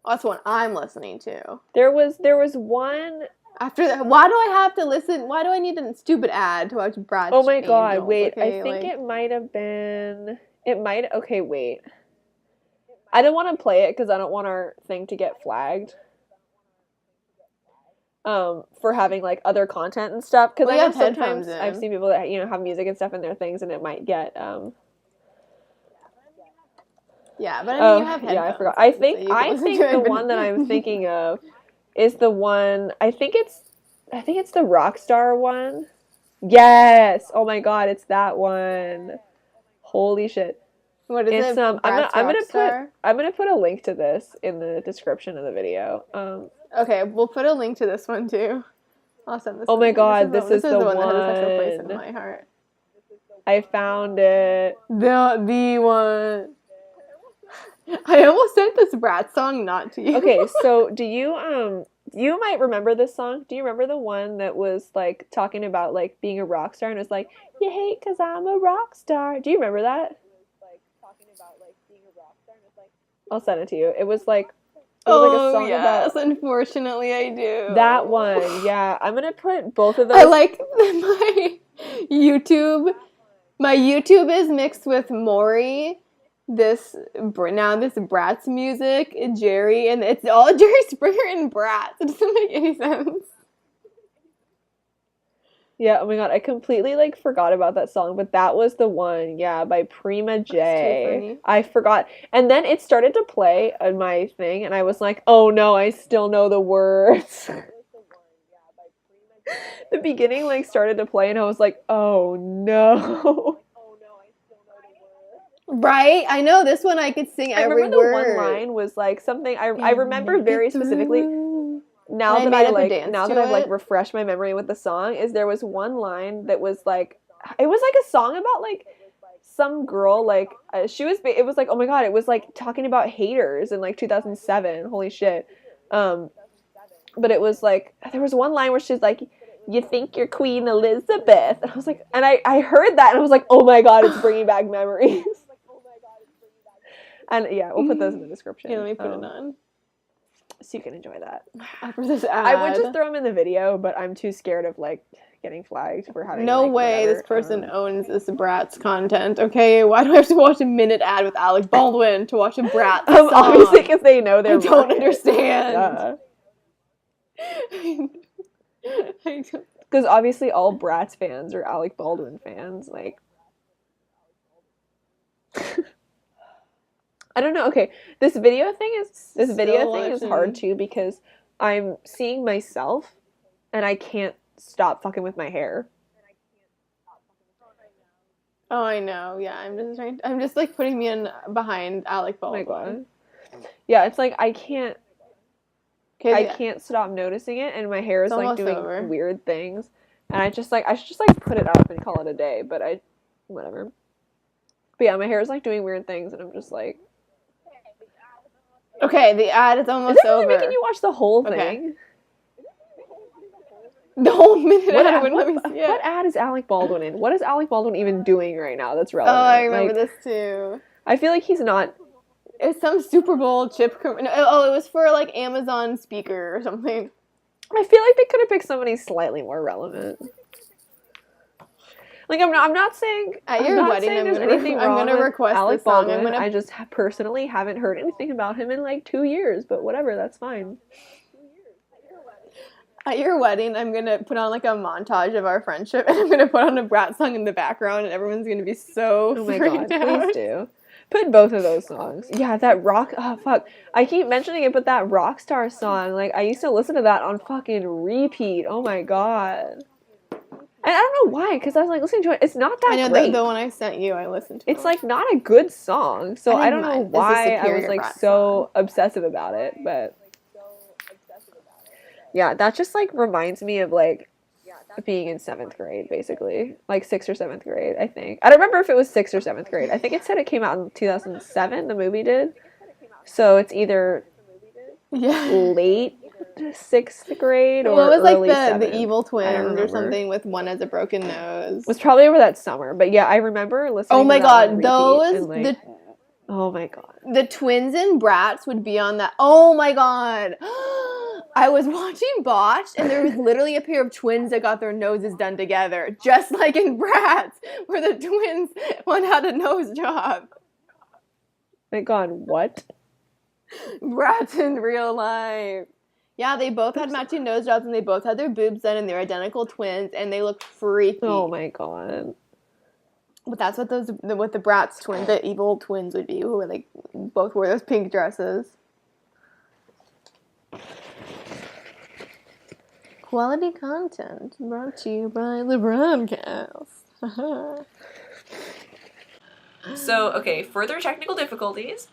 Oh, that's what I'm listening to. There was one. After that, why do I have to listen? Why do I need a stupid ad to watch Bratz? Oh my god! Angels? Wait, okay, I think it might have been. It might. Okay, wait. I don't want to play it because I don't want our thing to get flagged. For having like other content and stuff. Because I know sometimes I've seen people that have music and stuff in their things, and it might get. Yeah, but I mean, you have headphones. Yeah, I forgot. I think the one that I'm thinking of is the one. I think it's the Rockstar one. Yes. Oh my god, it's that one. Holy shit. What is it? I'm gonna put a link to this in the description of the video. Okay, we'll put a link to this one too. I'll send this. Oh my god, this is the one that has a special place in my heart. I found it. The one. I almost sent this Bratz song not to you. Okay, so do you you might remember this song. Do you remember the one that was like talking about like being a rock star and it was like, you hate cause I'm a rock star. Do you remember that? I'll send it to you. It was like a song about. Unfortunately I do. That one, yeah. I'm gonna put both of those. I like my YouTube. My YouTube is mixed with Maury. This Bratz music, Jerry, and it's all Jerry Springer and Bratz. It doesn't make any sense. Yeah, oh my god, I completely like forgot about that song, but that was the one, yeah, by Prima That's too J. funny. I forgot. And then it started to play on my thing, and I was like, oh no, I still know the words. The beginning like started to play, and I was like, oh no. Right? I know this one I could sing I every remember the one word. line was like something I And remember make very it specifically through. now And I that made I up a like dance now that to I've like it. refreshed my memory with the song is there was one line that was like it was like a song about like some girl like she was it was like oh my god it was like talking about haters in like 2007 holy shit but it was like there was one line where she's like you think you're Queen Elizabeth and I was like and I heard that and I was like oh my god it's bringing back memories and yeah we'll put those in the description Here, let me put it on. so you can enjoy that. After this ad. I would just throw them in the video, but I'm too scared of like getting flagged for having no like, way whatever. this person owns this Bratz content, okay? Why do I have to watch a minute ad with Alec Baldwin to watch a Bratz song? Obviously, because they know they're. I don't understand. Because obviously, all Bratz fans are Alec Baldwin fans. Like, I don't know. Okay, this video thing is hard too because I'm seeing myself, and I can't stop fucking with my hair. Oh, I know. Yeah, I'm just like putting me in behind Alec Baldwin. Oh my god. Yeah, it's like I can't stop noticing it, and my hair is like doing weird things, and I should just like put it up and call it a day. But whatever. But yeah, my hair is like doing weird things, and I'm just like. Okay, the ad is almost over. Is it really making you watch the whole thing? Okay. The whole minute ad wouldn't let me see it. What ad is Alec Baldwin in? What is Alec Baldwin even doing right now that's relevant? Oh, I remember this too. I feel like he's not. It was some Super Bowl chip. Oh, it was for like Amazon speaker or something. I feel like they could have picked somebody slightly more relevant. Like I'm not saying at your wedding I'm gonna request Alec this song. Baldwin. I just personally haven't heard anything about him in like 2 years, but whatever, that's fine. At your wedding, I'm gonna put on like a montage of our friendship, and I'm gonna put on a Bratz song in the background, and everyone's gonna be so oh my god, please do. Put both of those songs. Yeah, that rock. Oh fuck, I keep mentioning it, but that Rockstar song, like I used to listen to that on fucking repeat. Oh my god. And I don't know why, because I was like listening to it. It's not that great. I know the one I sent you. I listened to. It's like not a good song, so I don't know why I was like so obsessive about it. But yeah, that just like reminds me of like being in 7th grade, basically, like 6th or 7th grade. I think I don't remember if it was 6th or 7th grade. I think it said it came out in 2007. The movie did, so it's either late 6th grade or it was like early the evil twins or something with one as a broken nose. It was probably over that summer, but yeah, I remember listening. Oh my god, those oh my god, the twins in Bratz would be on that. Oh my god. I was watching Botched, and there was literally a pair of twins that got their noses done together, just like in Bratz, where the twins one had a nose job. My god, what? Bratz in real life. Yeah, they both had matching nose jobs, and they both had their boobs done, and they're identical twins, and they looked freaky. Oh my god. But that's what the Bratz twins, the evil twins would be, who were like both wore those pink dresses. Quality content brought to you by the broadcast. So, okay, further technical difficulties.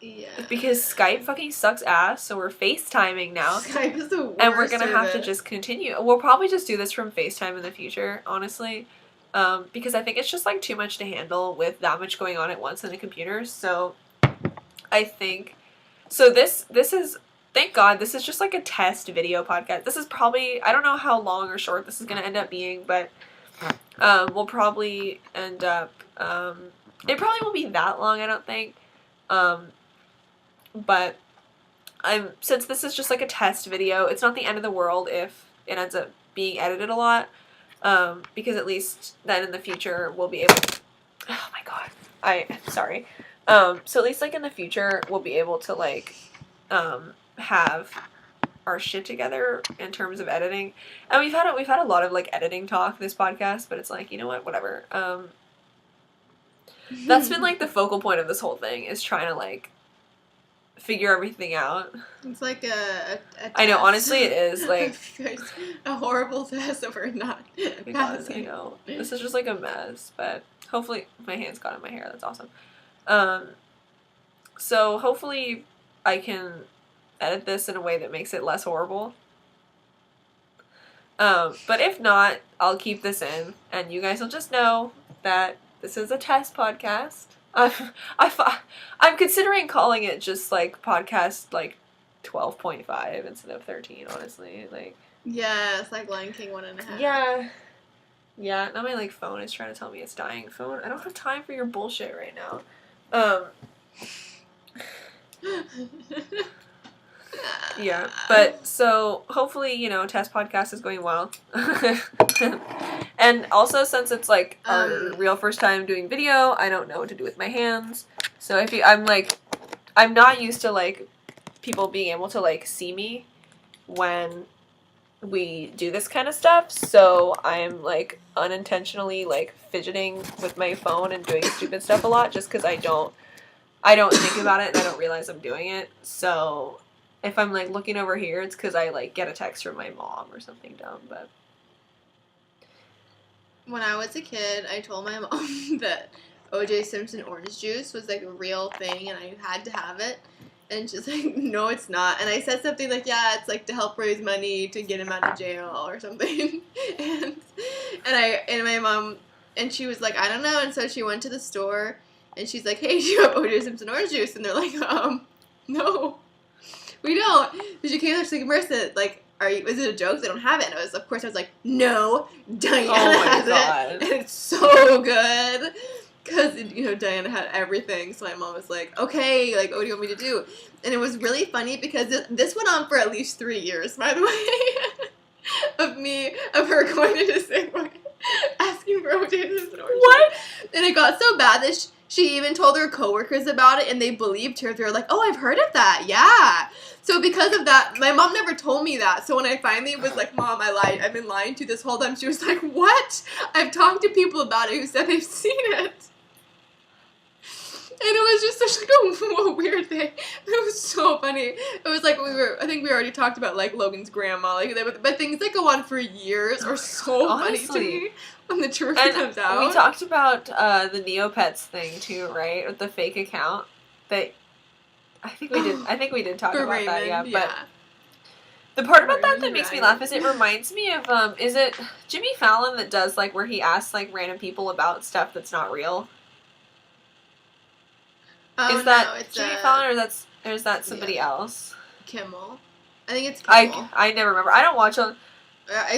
Yeah. Because Skype fucking sucks ass, so we're FaceTiming now. Skype is the worst. And we're gonna have to just continue. We'll probably just do this from FaceTime in the future, honestly. Because I think it's just like too much to handle with that much going on at once on the computer. So I think this is, thank God, this is just like a test video podcast. This is probably, I don't know how long or short this is gonna end up being, but we'll probably end up it probably won't be that long, I don't think. But since this is just like a test video, it's not the end of the world if it ends up being edited a lot. Because at least then in the future we'll be able to, oh my god, sorry. So at least like in the future we'll be able to like have our shit together in terms of editing. And we've had a lot of like editing talk this podcast, but it's like, you know what, whatever. That's been like the focal point of this whole thing, is trying to like figure everything out. It's like a test. I know, honestly it is like a horrible test that we're not passing. I know. This is just like a mess, but hopefully my hands got in my hair, that's awesome. So hopefully I can edit this in a way that makes it less horrible. But if not, I'll keep this in, and you guys will just know that this is a test podcast. I'm considering calling it just like podcast like 12.5 instead of 13, honestly. Like, yeah, it's like Lion King 1.5. Yeah. Now my like phone is trying to tell me it's dying. Phone, I don't have time for your bullshit right now. Yeah, but so hopefully, you know, test podcast is going well. And also, since it's like our real first time doing video, I don't know what to do with my hands. So I'm not used to like people being able to like see me when we do this kind of stuff. So I'm like unintentionally like fidgeting with my phone and doing stupid stuff a lot, just because I don't think about it and I don't realize I'm doing it. So if I'm like looking over here, it's because I like get a text from my mom or something dumb. But when I was a kid, I told my mom that O.J. Simpson orange juice was like a real thing and I had to have it. And she's like, no, it's not. And I said something like, yeah, it's like to help raise money to get him out of jail or something. and my mom, and she was like, I don't know. And so she went to the store and she's like, hey, do you have O.J. Simpson orange juice? And they're like, no, we don't. So she came up, she's like, Marissa, like, is it a joke? They don't have it. And of course I was like, no, Diana has it. And it's so good. Because, you know, Diana had everything. So my mom was like, okay, like, what do you want me to do? And it was really funny because this went on for at least 3 years, by the way, of her going into Safeway, asking for O.J. Simpson orange juice. What? And it got so bad that she even told her coworkers about it, and they believed her. They were like, oh, I've heard of that, yeah. So because of that, my mom never told me that. So when I finally was like, Mom, I lied. I've been lying to you this whole time. She was like, what? I've talked to people about it who said they've seen it. And it was just such like a weird thing. It was so funny. It was like I think we already talked about like Logan's grandma, like but things that go on for years are so honestly funny to me when the truth comes out. We talked about the Neopets thing too, right? With the fake account. That I think we did talk about Raymond, that, yeah. But the part about that makes me laugh is it reminds me of is it Jimmy Fallon that does like where he asks like random people about stuff that's not real? Oh, is that no, Jimmy Fallon or is that somebody else? Kimmel. I think it's Kimmel. I never remember. I don't watch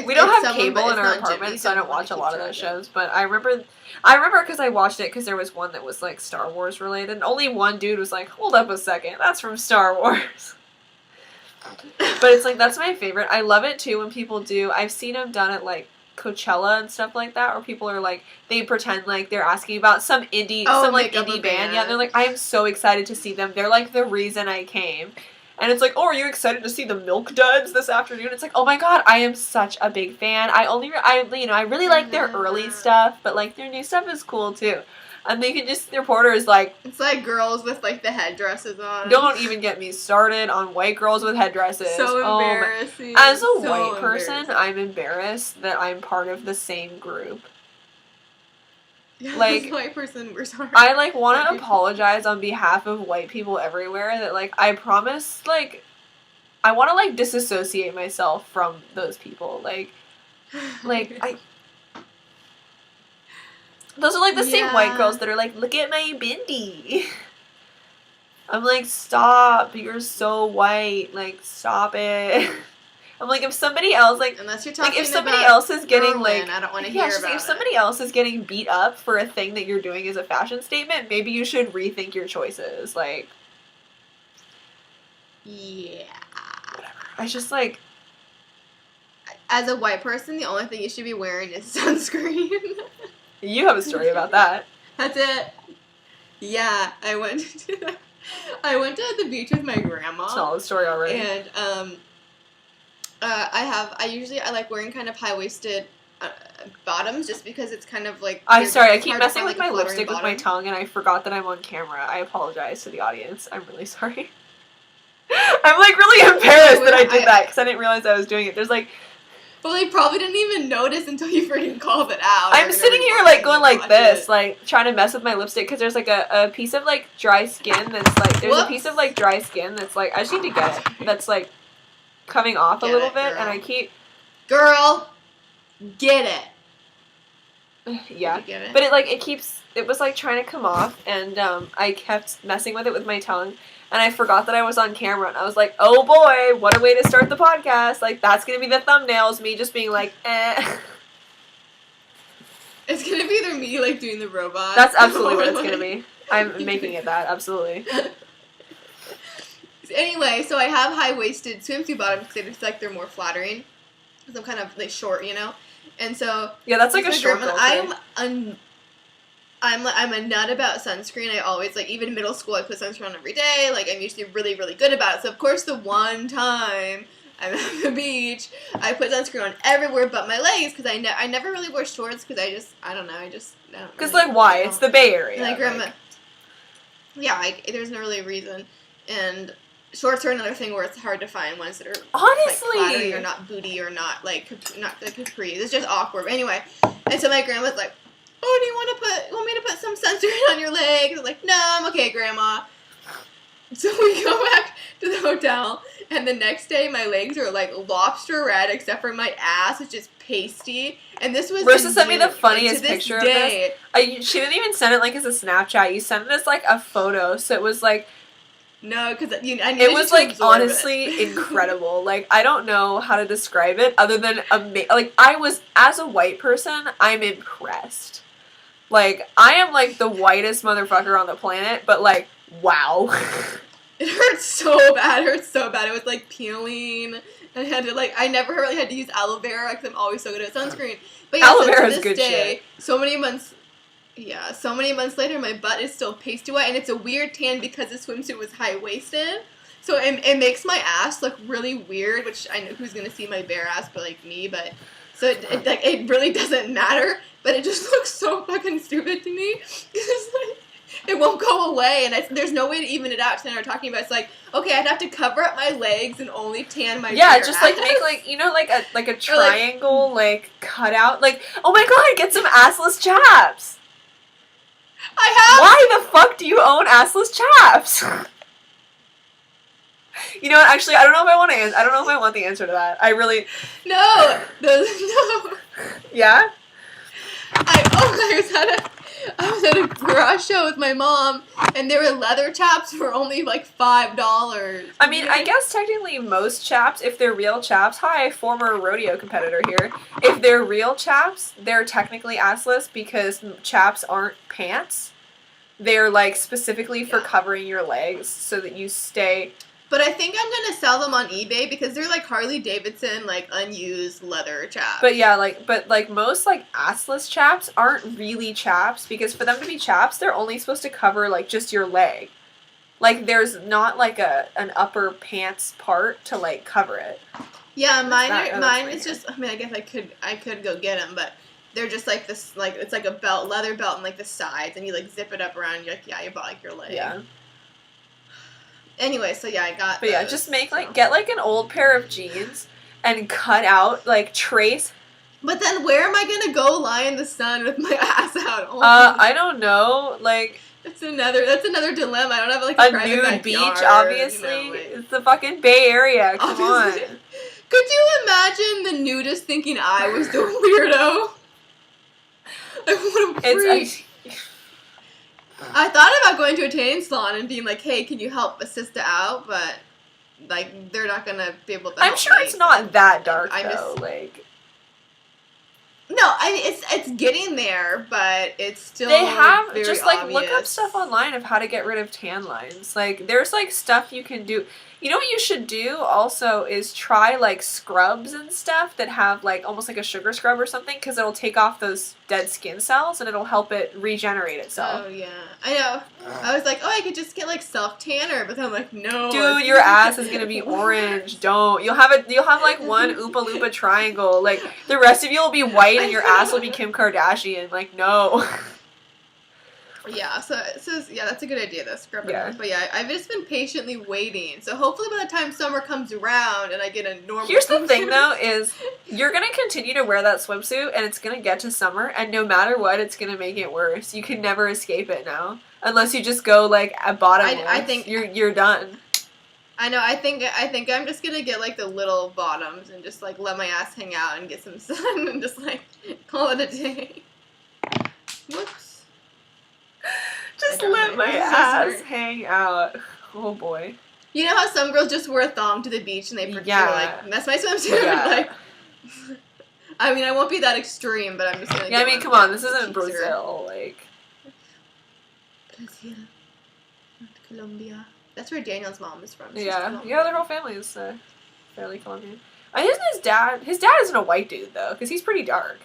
we don't have cable in our apartment, so I don't watch a lot of those shows. But I remember because I watched it because there was one that was like Star Wars related, and only one dude was like, "Hold up a second, that's from Star Wars." But it's like that's my favorite. I love it too when people do. I've seen them done at like Coachella and stuff like that, where people are like they pretend like they're asking about some indie band. Yeah, and they're like, I am so excited to see them. They're like the reason I came. And it's like, oh, are you excited to see the Milk Duds this afternoon? It's like, oh my god, I am such a big fan. I really like their early stuff, but like their new stuff is cool too. And they can just, their reporter is like... It's like girls with like the headdresses on. Don't even get me started on white girls with headdresses. So embarrassing. As a white person, I'm embarrassed that I'm part of the same group. Yeah, like, as a white person, we're sorry. I like want to apologize on behalf of white people everywhere that like, I promise, like, I want to like disassociate myself from those people. Like those are like the same white girls that are like, look at my bindi. I'm like, stop, you're so white, like, stop it. I'm like, if somebody else, like, unless you're talking like if somebody else is getting Berlin, like, I don't want to hear about like, if somebody else is getting beat up for a thing that you're doing as a fashion statement, maybe you should rethink your choices. Like, yeah, whatever. I just like, as a white person, the only thing you should be wearing is sunscreen. You have a story about that. That's it. Yeah, I went to the beach with my grandma. Tell the story already. And I like wearing kind of high-waisted bottoms just because it's kind of like... I'm sorry, I keep messing with my lipstick with my tongue and I forgot that I'm on camera. I apologize to the audience. I'm really sorry. I'm like really embarrassed that I did that because I didn't realize I was doing it. There's like... Well, they probably didn't even notice until you freaking called it out. I'm sitting here like going like this, like trying to mess with my lipstick because there's like a piece of like dry skin that's like... There's a piece of like dry skin that's like... I just need to get it. That's like coming off a little bit and I keep... Girl! Get it. Yeah, but it was like trying to come off, and I kept messing with it with my tongue, and I forgot that I was on camera, and I was like, oh boy, what a way to start the podcast, like, that's gonna be the thumbnails, me just being like, eh. It's gonna be either me, like, doing the robot. That's absolutely what it's gonna be. I'm making it that, absolutely. Anyway, so I have high-waisted swimsuit bottoms, because I just like they're more flattering, because I'm kind of, like, short, you know? And so yeah, that's like a short girl thing. I'm a nut about sunscreen. I always, like, even in middle school, I put sunscreen on every day. Like, I'm usually really, really good about it. So, of course, the one time I'm at the beach, I put sunscreen on everywhere but my legs because I never really wore shorts because I don't know. Because, like, why? It's the Bay Area. Like, yeah, there's no really reason. And... shorts are another thing where it's hard to find ones that are honestly like, flattering or not booty or not like capris. It's just awkward. But anyway, and so my grandma's like, "Oh, do you want me to put some sunscreen on your legs?" I'm like, "No, I'm okay, Grandma." So we go back to the hotel, and the next day my legs are like lobster red, except for my ass is just pasty. And this was Marissa sent me the funniest picture of this. She didn't even send it like as a Snapchat. You sent it as like a photo, so it was like. No, because it was like honestly incredible. Like I don't know how to describe it other than like I was as a white person, I'm impressed. Like I am like the whitest motherfucker on the planet, but like wow. It hurts so bad. It was like peeling. I had to I never really had to use aloe vera because I'm always so good at sunscreen. But yeah, aloe vera is good shit. So many months later, my butt is still pasty white, and it's a weird tan because the swimsuit was high-waisted. So it makes my ass look really weird, which I know who's going to see my bare ass but, like, me, but... So it really doesn't matter, but it just looks so fucking stupid to me. It's like, it won't go away, and there's no way to even it out. So then we're talking about, it's like, okay, I'd have to cover up my legs and only tan my bare just, ass. like, make, like, you know, like a triangle, like, cut out. Like, oh my god, get some assless chaps! Why the fuck do you own assless chaps? You know what? Actually, I don't know if I want to answer. I don't know if I want the answer to that. I really. No. Yeah. I was at a garage show with my mom, and there were leather chaps for only like $5. I mean, I guess technically most chaps, if they're real chaps. Hi, former rodeo competitor here. If they're real chaps, they're technically assless because chaps aren't pants. They're like specifically for covering your legs so that you stay. But I think I'm gonna sell them on eBay because they're like Harley Davidson, like unused leather chaps. But yeah, but most like assless chaps aren't really chaps because for them to be chaps, they're only supposed to cover like just your leg. Like there's not like an upper pants part to like cover it. Yeah, mine is just. I mean, I guess I could go get them, but they're just like this. Like it's like a belt, leather belt, and like the sides, and you like zip it up around. And you're like, yeah, you bought like your leg. Yeah. Anyway, so yeah, I got. But yeah, just get like an old pair of jeans and cut out like trace. But then where am I gonna go lie in the sun with my ass out? I don't know. Like that's another dilemma. I don't have like a nude beach. Obviously, it's the fucking Bay Area. Come on. Could you imagine the nudist thinking I was the weirdo? Like what a freak. I thought about going to a tanning salon and being like, "Hey, can you help assist out?" But like, they're not gonna be able to. I'm sure it's not that dark though. No, I mean it's getting there, but it's still. They have very just like obvious. Look up stuff online of how to get rid of tan lines. Like there's like stuff you can do. You know what you should do also is try, like, scrubs and stuff that have, like, almost like a sugar scrub or something, because it'll take off those dead skin cells and it'll help it regenerate itself. Oh, yeah. I know. I was like, oh, I could just get, like, self-tanner, but then I'm like, no. Dude, your ass is gonna be orange. Don't. You'll have, like, one Oompa Loompa triangle. Like, the rest of you will be white and your ass will be Kim Kardashian. Like, no. Yeah, so yeah, that's a good idea, though, scrubbing. Yeah. But yeah, I've just been patiently waiting. So hopefully by the time summer comes around and I get a normal Here's the thing, though, is you're going to continue to wear that swimsuit, and it's going to get to summer, and no matter what, it's going to make it worse. You can never escape it now. Unless you just go, like, at bottomless. I think you're done. I know, I think I'm just going to get, like, the little bottoms and just, like, let my ass hang out and get some sun and just, like, call it a day. Whoops. Just let my ass hang out. Oh boy. You know how some girls just wear a thong to the beach and they like, that's my swimsuit? Yeah. Like, I mean, I won't be that extreme, but I'm just gonna. Yeah, I mean, come on, this isn't Brazil, like. Brazil, Colombia. That's where Daniel's mom is from. Yeah, their whole family is fairly Colombian. I think his dad isn't a white dude though, because he's pretty dark.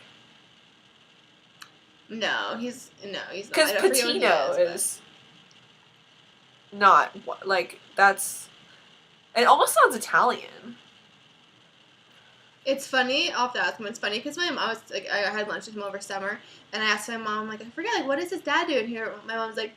No, he's not. Because Patino is not, like, that's, it almost sounds Italian. It's funny, I'll have to ask him, it's funny, because my mom was, like, I had lunch with him over summer, and I asked my mom, like, I forget, like, what does his dad do in here? My mom's like,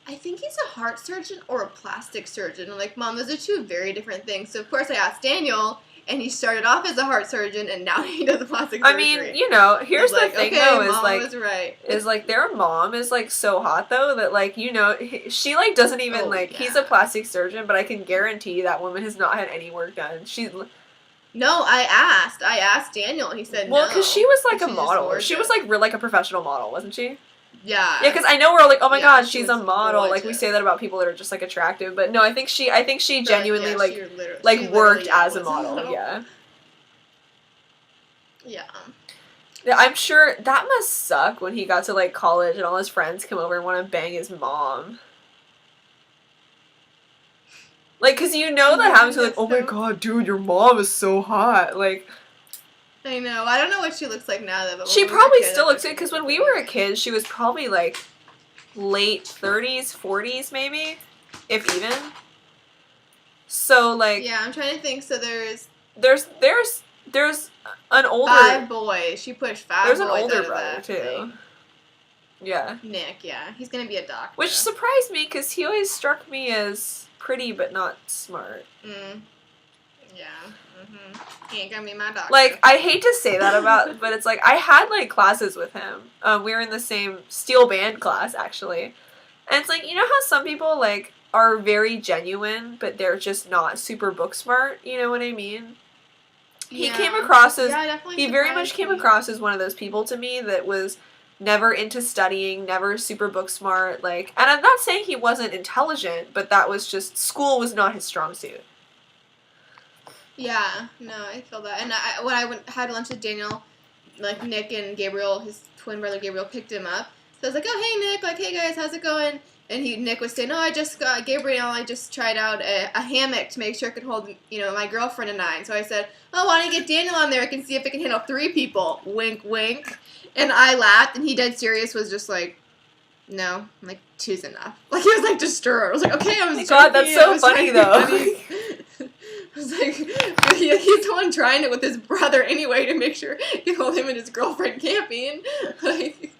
I think he's a heart surgeon or a plastic surgeon. I'm like, Mom, those are two very different things. So, of course, I asked Daniel, and he started off as a heart surgeon, and now he does a plastic surgery. I mean, you know, here's the thing, though, is, Mom like, was right. is, like, their mom is, like, so hot, though, that, like, you know, she, like, doesn't even, he's a plastic surgeon, but I can guarantee that woman has not had any work done. No, I asked Daniel, and he said well, no. Because she was, like, a model. She was, like a professional model, wasn't she? Yeah. Yeah, because I know we're like, oh my god, she's a model. Gorgeous. Like, we say that about people that are just, like, attractive. But no, I think she genuinely, she worked as a model. Yeah. Yeah. Yeah, I'm sure that must suck when he got to, like, college and all his friends come over and want to bang his mom. Like, because you know that happens to, like, oh my god, dude, your mom is so hot. Like... I know. I don't know what she looks like now, though. But she probably still looks good, because when we were a kid, she was probably, like, late 30s, 40s, maybe, if even. So, like... Yeah, I'm trying to think. So there's an older... 5 boys. She pushed 5 There's boys an older out of brother, that too. thing. Yeah. Nick, yeah. He's gonna be a doctor. Which surprised me, because he always struck me as pretty but not smart. Yeah. Mm-hmm. He ain't gonna be my doctor. Like, I hate to say that about, but it's like, I had, like, classes with him. We were in the same steel band class, actually. And it's like, you know how some people, like, are very genuine, but they're just not super book smart? You know what I mean? He came across as, he very much came across as one of those people to me that was never into studying, never super book smart, like, and I'm not saying he wasn't intelligent, but that was just, school was not his strong suit. Yeah, no, I feel that. And when I had lunch with Daniel, like, Nick and Gabriel, his twin brother Gabriel, picked him up. So I was like, oh, hey, Nick, like, hey, guys, how's it going? And Nick was saying, I just tried out a hammock to make sure it could hold, you know, my girlfriend and I. And so I said, oh, why don't you get Daniel on there? I can see if it can handle 3 people. Wink, wink. And I laughed, and he, dead serious, was just like, no, I'm like, 2's enough. Like, he was, like, disturbed. I was like, okay, I was God, that's so funny, though. I was like, he's the one trying it with his brother anyway to make sure he can hold him and his girlfriend camping. Like,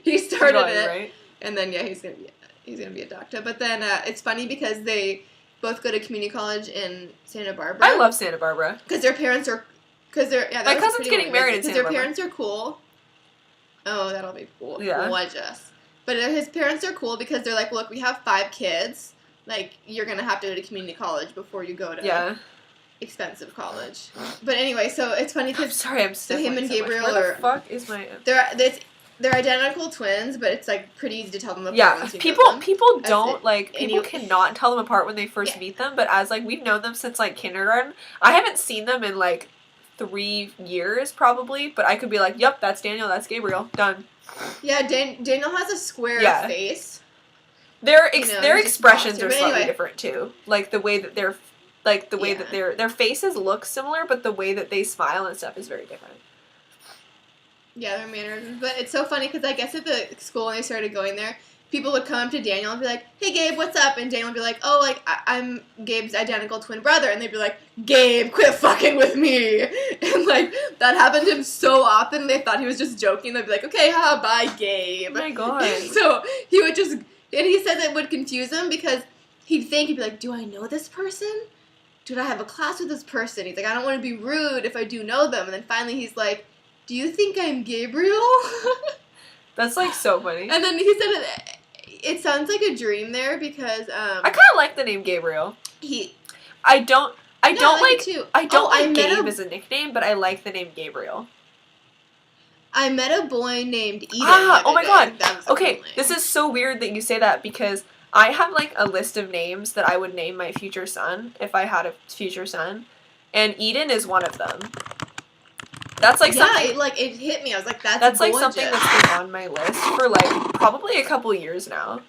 he started it, right? And then he's gonna be a doctor. But then it's funny because they both go to community college in Santa Barbara. I love Santa Barbara because their parents are my cousin's getting married in Santa Barbara. Because their parents are cool. Oh, that'll be cool. Yeah, gorgeous. But his parents are cool because they're like, look, we have 5 kids. Like, you're gonna have to go to community college before you go to expensive college. But anyway, so it's funny because so him and Gabriel Where the fuck is my? They're identical twins, but it's like pretty easy to tell them apart. Yeah, once you people know them. people cannot tell them apart when they first meet them. But as like we've known them since like kindergarten, I haven't seen them in like 3 years probably. But I could be like, yep, that's Daniel, that's Gabriel, done. Yeah, Daniel has a square face. Their expressions are slightly different too. Like the way that they're Like, the way that their faces look similar, but the way that they smile and stuff is very different. Yeah, their mannerisms. But it's so funny because I guess at the school when I started going there, people would come up to Daniel and be like, hey, Gabe, what's up? And Daniel would be like, oh, like, I'm Gabe's identical twin brother. And they'd be like, Gabe, quit fucking with me. And, like, that happened to him so often. They thought he was just joking. They'd be like, okay, bye, Gabe. Oh, my God. And so he would just, and he said that would confuse him because he'd be like, do I know this person? Did I have a class with this person? He's like, I don't want to be rude if I do know them. And then finally he's like, do you think I'm Gabriel? That's, like, so funny. And then he said it sounds like a dream there because I kind of like the name Gabriel. I don't like Gabe as a nickname, but I like the name Gabriel. I met a boy named Eden. Oh my God. Okay, cool, this is so weird that you say that because I have, like, a list of names that I would name my future son if I had a future son, and Eden is one of them. That's, like, something... Yeah, it hit me. I was like, that's gorgeous. Like, gorgeous. something that's been on my list for, like, probably a couple years now.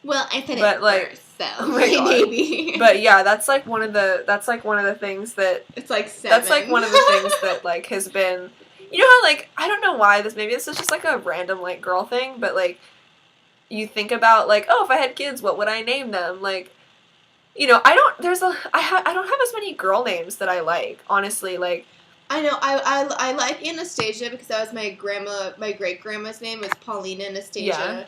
Well, I said it first, so oh my God. maybe. But, yeah, that's, like, one of the things that... It's, like, 7. That's, like, one of the things that, like, has been... You know how, like, I don't know why maybe this is just, like, a random, like, girl thing, but, like, you think about, like, oh, if I had kids, what would I name them? Like, you know, I don't have as many girl names that I like, honestly, like... I know. I like Anastasia because that was my great grandma's name was Paulina Anastasia.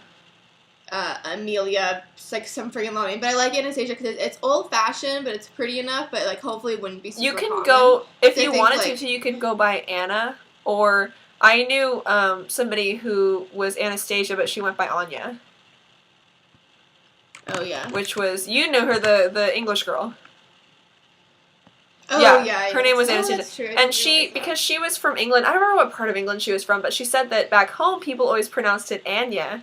Yeah. Amelia, it's like some freaking long name, but I like Anastasia because it's old fashioned, but it's pretty enough. But like, hopefully, it wouldn't be super You can common. go if you wanted to. You can go by Anna, or I knew somebody who was Anastasia, but she went by Anya. Oh yeah. Which was know her the English girl. Oh, yeah, her name was Anastasia. That's true. And because she was from England, I don't remember what part of England she was from, but she said that back home people always pronounced it Anya.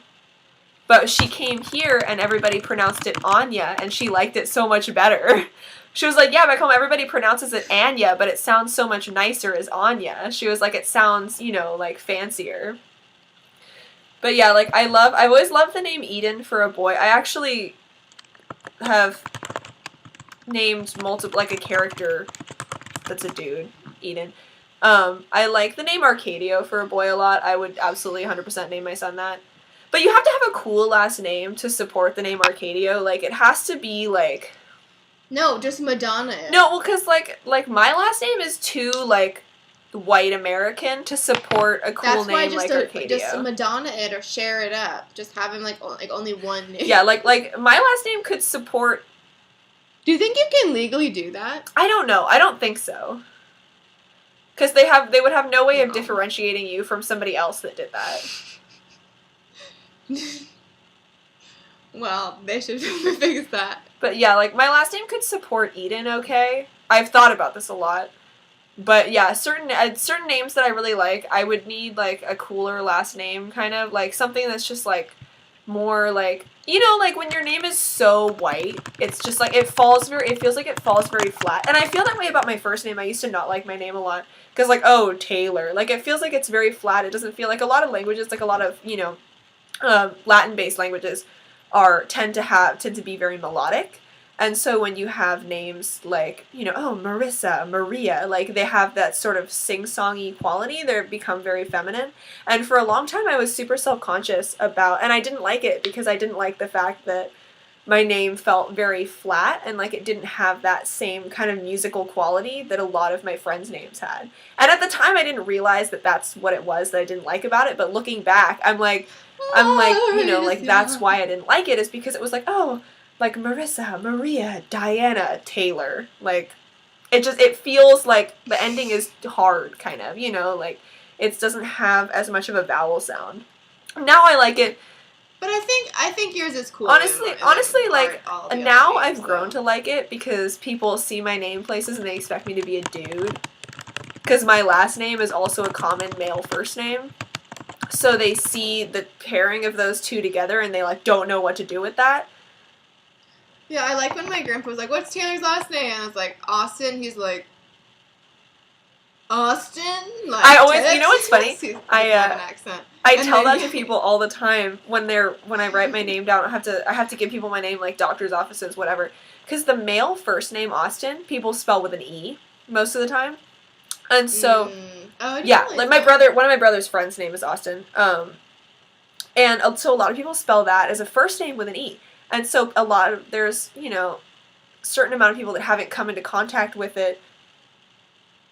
But she came here and everybody pronounced it Anya, and she liked it so much better. She was like, yeah, back home everybody pronounces it Anya, but it sounds so much nicer as Anya. She was like, it sounds, like, fancier. But yeah, like, I've always loved the name Eden for a boy. I actually have... named like a character that's a dude, Eden. I like the name Arcadio for a boy a lot. I would absolutely 100% name my son that. But you have to have a cool last name to support the name Arcadio. Like, it has to be, like... No, just Madonna. No, well, because, like my last name is too, like, white American to support a cool name like Arcadio. Just Madonna it or share it up. Just have him, like only one name. Yeah, like my last name could support... Do you think you can legally do that? I don't know. I don't think so. Because they would have no way of differentiating you from somebody else that did that. Well, they should fix that. But yeah, like, my last name could support Eden, okay? I've thought about this a lot. But yeah, certain names that I really like, I would need, like, a cooler last name, kind of. Like, something that's just, like, more, like... like, when your name is so white, it's just, like, it feels like it falls very flat. And I feel that way about my first name. I used to not like my name a lot. Because, like, oh, Taylor. Like, it feels like it's very flat. It doesn't feel like a lot of languages, like a lot of, Latin-based languages tend to be very melodic. And so when you have names like, Marissa, Maria, like, they have that sort of sing-songy quality. They become very feminine. And for a long time, I was super self-conscious about, and I didn't like it because I didn't like the fact that my name felt very flat and, like, it didn't have that same kind of musical quality that a lot of my friends' names had. And at the time, I didn't realize that that's what it was that I didn't like about it. But looking back, I'm like, that's why I didn't like it, is because it was like, oh, like, Marissa, Maria, Diana, Taylor. Like, it feels like the ending is hard, kind of, like, it doesn't have as much of a vowel sound. Now I like it. But I think yours is cool. Honestly, like, now I've grown to like it because people see my name places and they expect me to be a dude. Because my last name is also a common male first name. So they see the pairing of those two together and they, like, don't know what to do with that. Yeah, I like when my grandpa was like, what's Taylor's last name? And I was like, Austin. He's like, Austin? Like, I always, you know what's funny? I have an accent. I tell that to people all the time when I write my name down. I have to give people my name, like, doctor's offices, whatever. because the male first name Austin, people spell with an E most of the time. And so, yeah, like one of my brother's friends' name is Austin. And so a lot of people spell that as a first name with an E. And so there's, certain amount of people that haven't come into contact with it.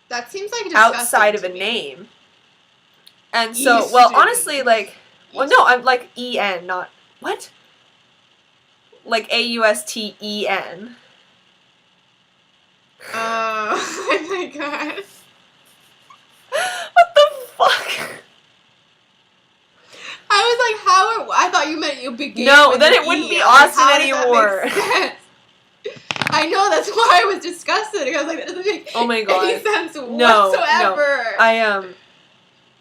That seems like outside of a name. And so, honestly, like, well, no, I'm like E-N, not, what? Like A-U-S-T-E-N. Oh my god. What the fuck? I was like, I thought you meant you began No, then it wouldn't be Austin anymore. I know, that's why I was disgusted. I was like, that doesn't make any sense whatsoever. No.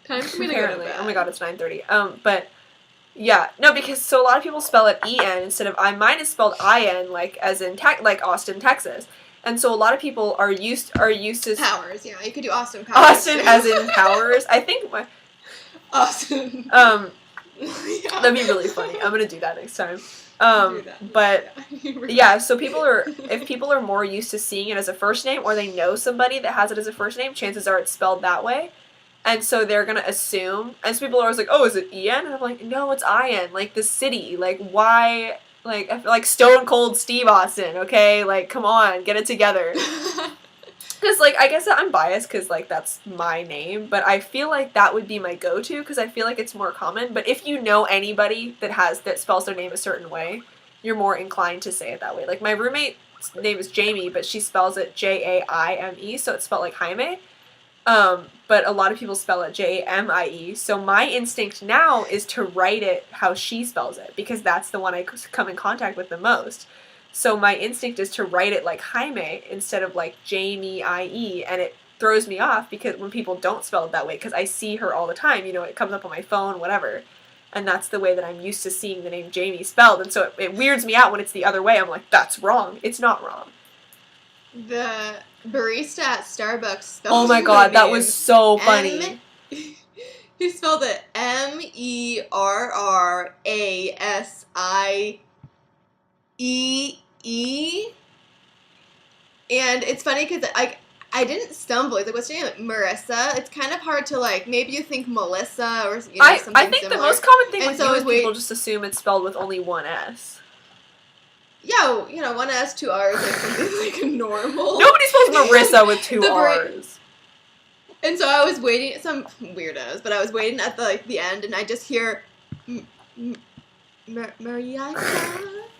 Time for me to go to bed. Oh my god, it's 9:30. But yeah, no, because so a lot of people spell it E-N instead of I. Mine is spelled I-N, like as in like Austin, Texas. And so a lot of people are used to Powers. Yeah, you could do Austin Powers. Austin as in Powers. I think Austin. Yeah. That'd be really funny. I'm gonna do that next time. But yeah, so if people are more used to seeing it as a first name, or they know somebody that has it as a first name, chances are it's spelled that way. And so they're gonna assume, and so people are always like, oh, is it E-N? And I'm like, no, it's I-N, like the city. Like, why, like, I feel like Stone Cold Steve Austin, okay? Like, come on, get it together. Because, like, I guess I'm biased because, like, that's my name, but I feel like that would be my go-to because I feel like it's more common. But if you know anybody that spells their name a certain way, you're more inclined to say it that way. Like, my roommate's name is Jamie, but she spells it J-A-I-M-E, so it's spelled like Jaime. But a lot of people spell it J-A-M-I-E, so my instinct now is to write it how she spells it, because that's the one I come in contact with the most. So my instinct is to write it like Jaime instead of like Jamie-I-E, and it throws me off because when people don't spell it that way, because I see her all the time, it comes up on my phone, whatever, and that's the way that I'm used to seeing the name Jamie spelled, and so it weirds me out when it's the other way. I'm like, that's wrong. It's not wrong. The barista at Starbucks spelled Oh my god, that was so funny. He spelled it M-E-R-R-A-S-I-E-E. And it's funny because I didn't stumble. It's like, what's your name? Marissa. It's kind of hard to, like, maybe you think Melissa or something I think similar. The most common thing with you is people just assume it's spelled with only one S. Yeah, one S, two R's, like something like normal. Nobody spells Marissa with two R's. And so I was waiting, some weirdos, but I was waiting at the end, and I just hear Marissa,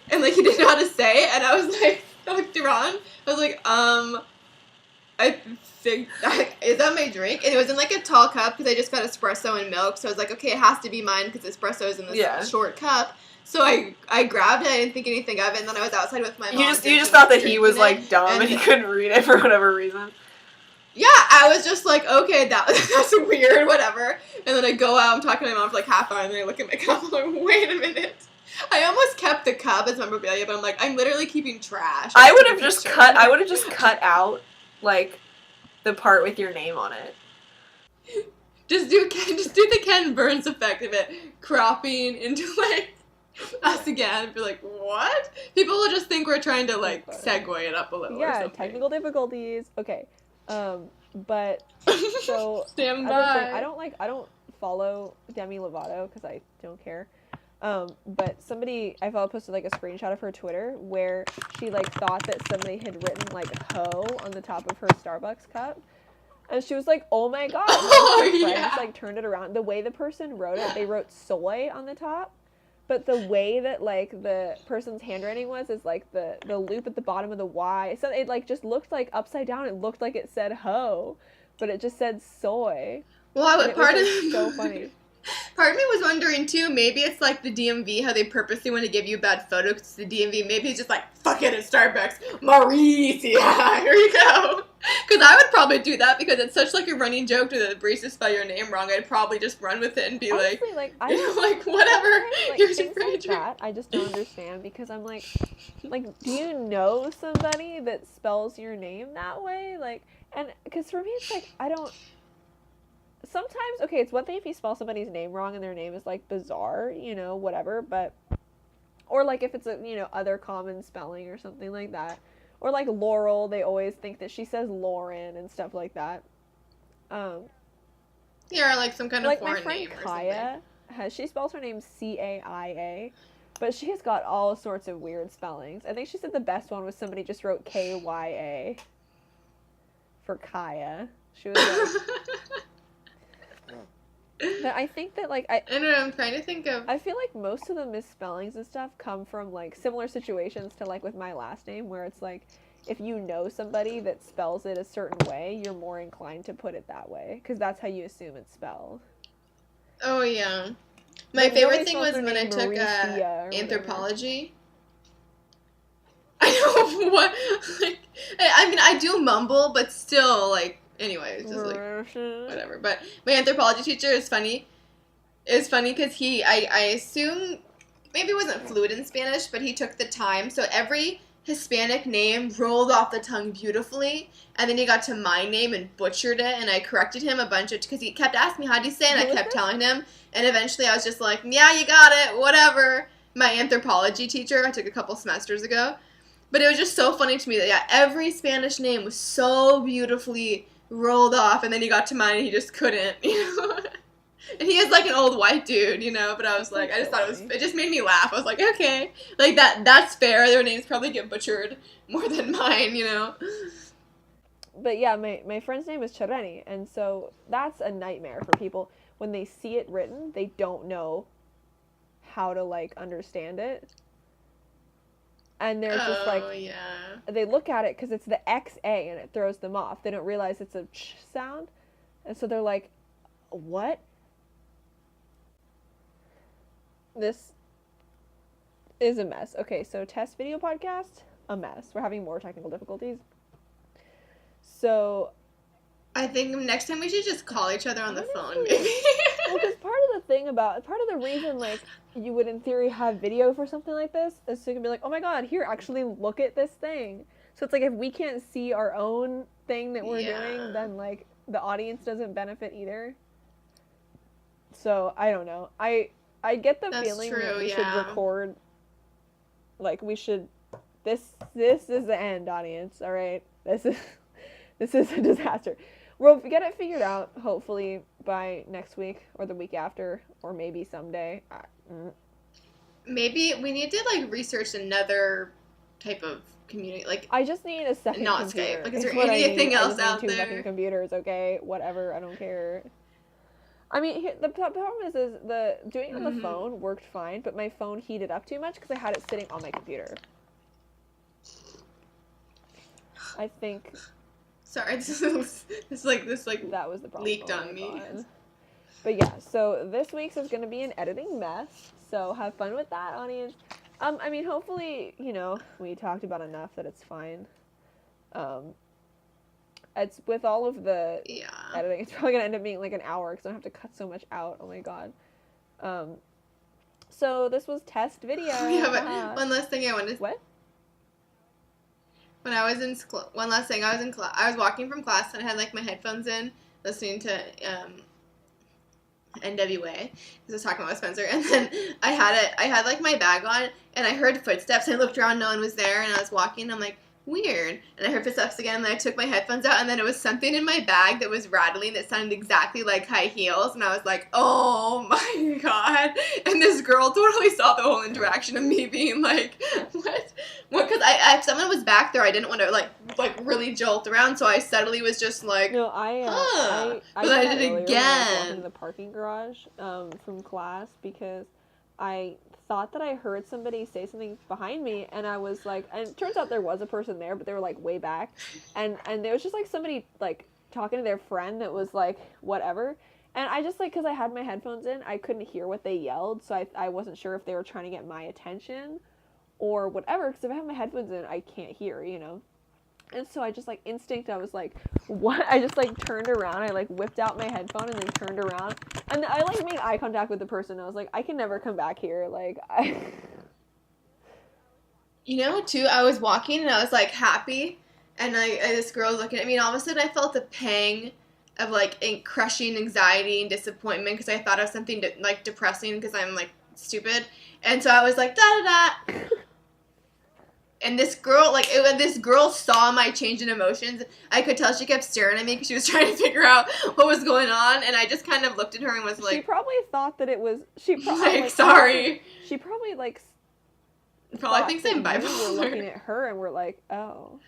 and like he didn't know how to say it, and I looked around. I was like, I think is that my drink? And it was in like a tall cup because I just got espresso and milk, so I was like, okay, it has to be mine because espresso is in this short cup. So I grabbed it, I didn't think anything of it, and then I was outside with my mom. You just thought that he was like dumb and he couldn't read it for whatever reason. Yeah, I was just like, okay, that's weird, whatever. And then I go out, I'm talking to my mom for like half an hour, and then I look at my cup, I'm like, wait a minute. I almost kept the cup as memorabilia, but I'm like, I'm literally keeping trash. I would have just cut out like the part with your name on it. Just do the Ken Burns effect of it cropping into like us again. Be like, what? People will just think we're trying to like segue it up a little. Yeah, technical difficulties. Okay, but so stand by. I don't follow Demi Lovato because I don't care. But I posted like a screenshot of her Twitter where she like thought that somebody had written like "ho" on the top of her Starbucks cup, and she was like, "Oh my god!" Friends like turned it around. The way the person wrote it, they wrote "soy" on the top, but the way that like the person's handwriting is like the loop at the bottom of the Y. So it like just looked like upside down. It looked like it said "ho," but it just said "soy." Well, so funny. Part of me was wondering, too, maybe it's like the DMV, how they purposely want to give you a bad photo because it's the DMV. Maybe it's just like, fuck it, at Starbucks. Marissa, here you go. Because I would probably do that because it's such like a running joke to the barista spell your name wrong. I'd probably just run with it and be honestly, like whatever. Here's your free drink. I just don't understand because I'm like, do you know somebody that spells your name that way? Like, and because for me, it's like, I don't. Sometimes, okay, it's one thing if you spell somebody's name wrong and their name is, like, bizarre, whatever, but Or, like, if it's a, other common spelling or something like that. Or, like, Laurel, they always think that she says Lauren and stuff like that. Yeah, or, like, some kind of foreign name or something. Like, my friend Kaya, she spells her name C-A-I-A, but she has got all sorts of weird spellings. I think she said the best one was somebody just wrote K-Y-A for Kaya. She was like... But I think that, like, I don't know, I'm trying to think of... I feel like most of the misspellings and stuff come from, like, similar situations to, like, with my last name, where it's, like, if you know somebody that spells it a certain way, you're more inclined to put it that way, because that's how you assume it's spelled. Oh, yeah. My favorite thing was when I took anthropology. I know, what? Like, I mean, I do mumble, but still, like, anyway, it's just like, whatever. But my anthropology teacher is funny. It's funny because I assume, maybe he wasn't fluent in Spanish, but he took the time. So every Hispanic name rolled off the tongue beautifully. And then he got to my name and butchered it. And I corrected him a bunch of, because he kept asking me, how do you say it? And I kept telling him. And eventually I was just like, yeah, you got it, whatever. My anthropology teacher, I took a couple semesters ago. But it was just so funny to me that, yeah, every Spanish name was so beautifully rolled off, and then he got to mine and he just couldn't, And he is like an old white dude, but I was like, I just thought it just made me laugh. I was like, okay, like that's fair. Their names probably get butchered more than mine, But yeah, my friend's name is Chareni, and so that's a nightmare for people. When they see it written, they don't know how to, like, understand it. And they're just like, they look at it because it's the XA and it throws them off. They don't realize it's a ch sound. And so they're like, what? This is a mess. Okay, so test video podcast, a mess. We're having more technical difficulties. So I think next time we should just call each other on the phone, maybe. Well, because part of the reason, like, you would in theory have video for something like this is so you can be like, oh my god, here, actually look at this thing. So it's like, if we can't see our own thing that we're doing, then, like, the audience doesn't benefit either. So I don't know. I get the feeling that we should record, like, we should, this is the end, audience, all right? This is a disaster. We'll get it figured out, hopefully, by next week or the week after, or maybe someday. Maybe we need to, like, research another type of community. Like, I just need a second not computer. Skype. Like, is there anything else out there? 2 second computers, okay? Whatever, I don't care. I mean, the problem is the doing it on the phone worked fine, but my phone heated up too much because I had it sitting on my computer. I think... Sorry, this that was the problem. Leaked on me. But yeah, so this week's is going to be an editing mess, so have fun with that, audience. I mean, hopefully, we talked about enough that it's fine. It's with all of the editing, it's probably going to end up being like an hour because I don't have to cut so much out. Oh my god. So this was test video. Yeah, but one last thing I wanted to... What? When I was in school, one last thing, I was in class. I was walking from class and I had, like, my headphones in, listening to NWA, because I was talking about Spencer, and then I had like my bag on, and I heard footsteps. I looked around, no one was there, and I was walking. And I'm like, weird. And I heard footsteps again, and then I took my headphones out, and then it was something in my bag that was rattling that sounded exactly like high heels, and I was like, oh my god. And this girl totally saw the whole interaction of me being like, what? Because if someone was back there, I didn't want to, like really jolt around, so I subtly was just like, no, but I did it again. I was walking in the parking garage from class because I thought that I heard somebody say something behind me, and I was like, and it turns out there was a person there, but they were like way back, and there was just like somebody like talking to their friend that was like whatever, and I just, like, because I had my headphones in, I couldn't hear what they yelled, so I wasn't sure if they were trying to get my attention or whatever, because if I have my headphones in, I can't hear, and so I just, like, I was like, what? I just, like, turned around, I, like, whipped out my headphone and then turned around, and I, like, made eye contact with the person. I was like, I can never come back here, like, too, I was walking and I was, like, happy, and this girl was looking at me, and all of a sudden I felt the pang of, like, crushing anxiety and disappointment, because I thought of something, like, depressing, because I'm, like, stupid. And so I was like, da-da-da. And this girl, when this girl saw my change in emotions, I could tell she kept staring at me because she was trying to figure out what was going on. And I just kind of looked at her and was like... She probably thought that it was... She probably, sorry. She probably, probably thinks I'm bipolar. We were looking at her and we're like, oh...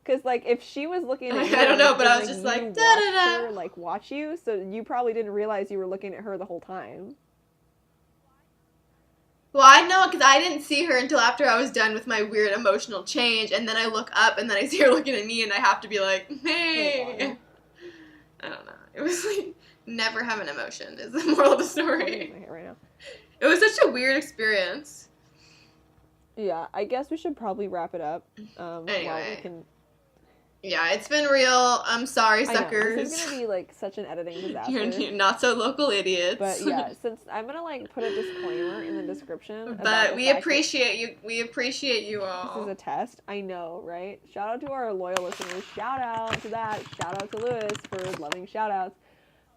Because, if she was looking at you... I don't know, but I was just like, da-da-da. Her, watch you, so you probably didn't realize you were looking at her the whole time. Well, I know, because I didn't see her until after I was done with my weird emotional change, and then I look up, and then I see her looking at me, and I have to be like, hey! I don't know. It was never have an emotion, is the moral of the story. Right now. It was such a weird experience. Yeah, I guess we should probably wrap it up. Anyway. While we can... Yeah, it's been real. I'm sorry, suckers. This is gonna be such an editing disaster. You're not so local idiots. But yeah, since I'm gonna put a disclaimer in the description. But we appreciate you. We appreciate you all. This is a test. I know, right? Shout out to our loyal listeners. Shout out to that. Shout out to Lewis for loving shout outs.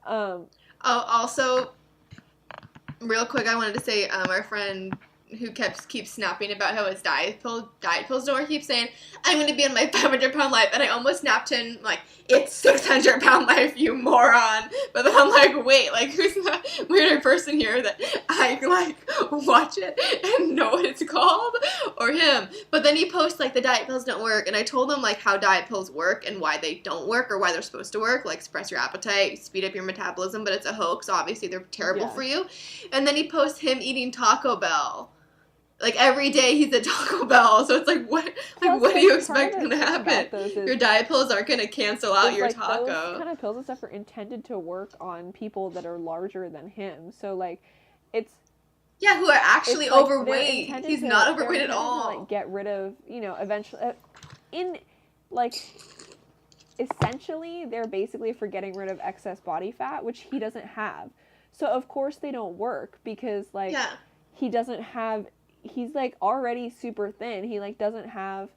Oh, also, real quick, I wanted to say, our friend who keeps snapping about how his diet pills don't work, keeps saying, I'm going to be on my 500-pound life, and I almost snapped him, it's 600-pound life, you moron. But then I'm like, wait, who's that weirder person here that I, watch it and know what it's called? Or him. But then he posts, the diet pills don't work, and I told him, how diet pills work and why they don't work or why they're supposed to work, suppress your appetite, speed up your metabolism, but it's a hoax, obviously they're terrible for you. And then he posts him eating Taco Bell. Every day he's at Taco Bell, so it's what do you expect going to happen? Your diet pills aren't going to cancel out your taco. Those kind of pills and stuff are intended to work on people that are larger than him. So, it's... Yeah, who are actually overweight. He's not overweight at all. To, get rid of, eventually... essentially, they're basically for getting rid of excess body fat, which he doesn't have. So, of course, they don't work, because, he doesn't have... He's, already super thin. He, doesn't have...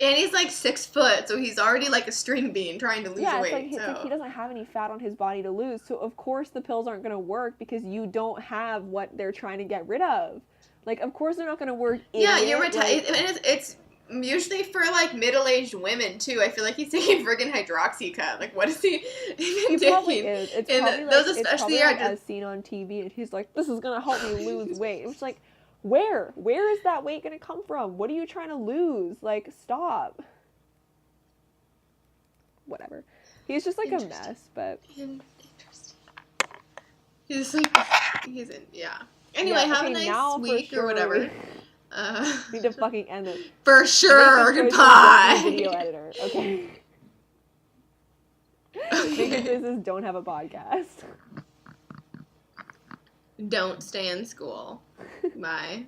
And he's, 6 foot, so he's already, a string bean trying to lose weight. It's he doesn't have any fat on his body to lose, so of course the pills aren't going to work because you don't have what they're trying to get rid of. Of course they're not going to work. Yeah, you're right. It's usually for, middle-aged women, too. I feel like he's taking friggin' hydroxycut. What is he even taking? Probably is. It's probably, those especially it's probably as seen on TV, and he's like, this is going to help me lose weight. It's where is that weight going to come from? What are you trying to lose? Stop. Whatever. He's just a mess, but... Interesting. He's in, yeah. Anyway, have a nice week or whatever. We need to fucking end this. For sure. Goodbye. Video editor. Okay. Make choices, don't have a podcast. Don't stay in school. Bye.